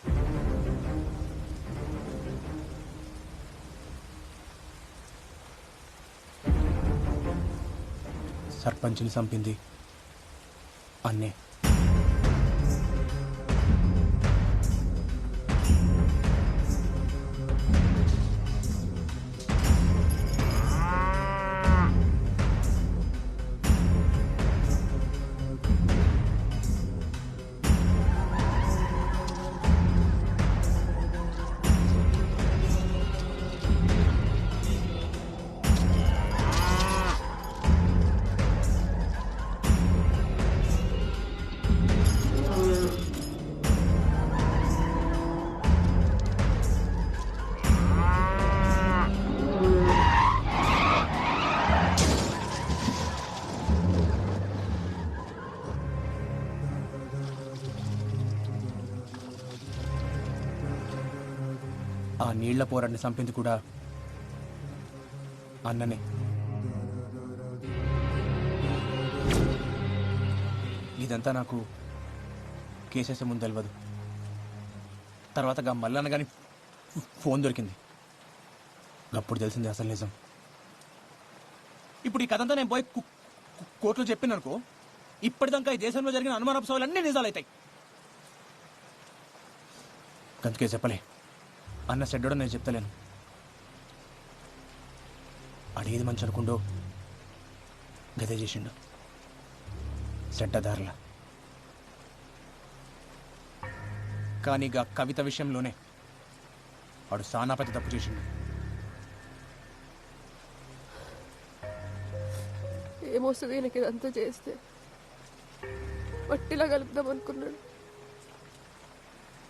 సర్పంచ్ని చంపింది అన్నే. ఆ నీళ్ల పోరాన్ని చంపింది కూడా అన్ననే. ఇదంతా నాకు కేసేసే ముందు తెలియదు. తర్వాత మల్లన్న కానీ ఫోన్ దొరికింది, అప్పుడు తెలిసింది అసలు నిజం. ఇప్పుడు ఈ కథంతా నేను పోయి కోర్టులో చెప్పిననుకో, ఇప్పటిదాకా ఈ దేశంలో జరిగిన అనుమానపు సవాలు అన్నీ నిజాలవుతాయి. అందుకే చెప్పలే, అన్న చెడ్డోడో నేను చెప్తలేను. అడిగేది మంచి అనుకుండో గదే చేసిండు, చెడ్డదారులా. కానీ ఇక కవిత విషయంలోనే వాడు సానా పెద్ద తప్పు చేసిండు. ఏమొస్తుంది ఈయనకి ఇదంతా చేస్తే? మట్టిలో కలుపుదాం అనుకున్నాడు,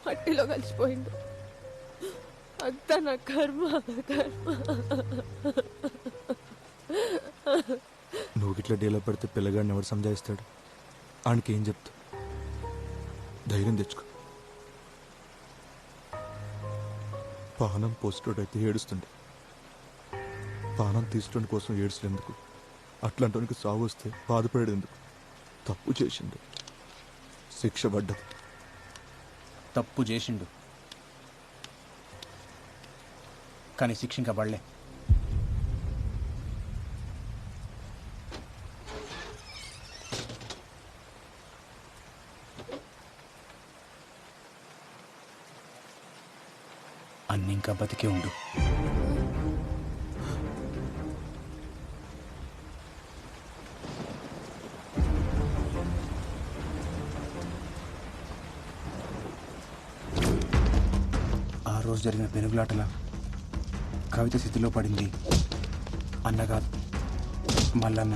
మట్టిలో కలిసిపోయిండు. అంతా నా కర్మ. నువ్వు ఇట్లా డీలో పెడితే పిల్లగాడిని ఎవరు సంజాయిస్తాడు? ఆయనకి ఏం చెప్తా? ధైర్యం తెచ్చుకో. పానం పోస్టోడైతే ఏడుస్తుండే, పానం తీసుకోవడం కోసం ఏడుస్తున్నందుకు అట్లాంటి సాగు వస్తే బాధపడేందుకు. తప్పు చేసిండు, శిక్ష పడ్డది. తప్పు చేసిండు కానీ శిక్ష ఇంకా పడలే. అన్ని ఇంకా బతికే ఉండు. ఆ రోజు జరిగిన పెనుగులాటల కవిత స్థితిలో పడింది అన్న కాదు, మల్లన్న.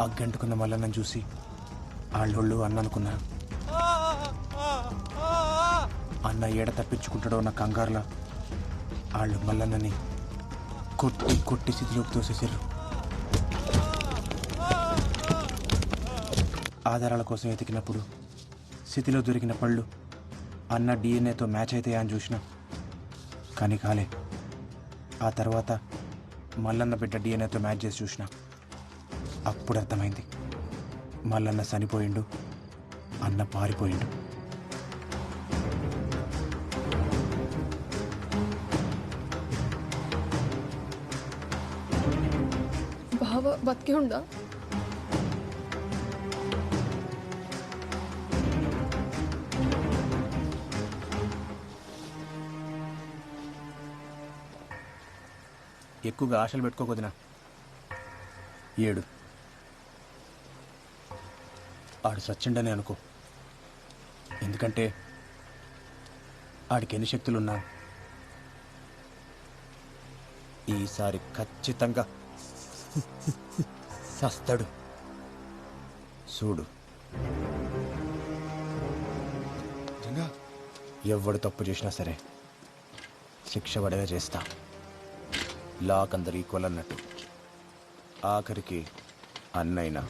అగ్గంటుకున్న మల్లన్నను చూసి ఆళ్ళోళ్ళు అన్న అనుకున్నారు. అన్న ఏడ తప్పించుకుంటాడో నా కంగారులా వాళ్ళు మల్లన్నని కొట్టి కొట్టి స్థితిలోకి తోసేసారు. ఆధారాల కోసం ఎతికినప్పుడు స్థితిలో దొరికిన పళ్ళు అన్న డిఎన్ఏతో మ్యాచ్ అవుతాయా అని చూసినా, కానీ కాలే. ఆ తర్వాత మల్లన్న బిడ్డ డిఎన్ఏతో మ్యాచ్ చేసి చూసిన, అప్పుడు అర్థమైంది మల్లన్న చనిపోయిండు, అన్న పారిపోయిండు. బావ బతికే ఉందా? ఎక్కువగా ఆశలు పెట్టుకోకొదినా. ఏడు ఆడు సచ్చిండని అనుకో, ఎందుకంటే ఆడికి ఎన్ని శక్తులున్నా ఈసారి ఖచ్చితంగా సస్తాడు. చూడు, ఎవడు తప్పు చేసినా సరే శిక్ష పడేలా చేస్తా. లాక్ అందరు ఈక్వల్ అన్నట్టు. ఆఖరికి అన్నైనా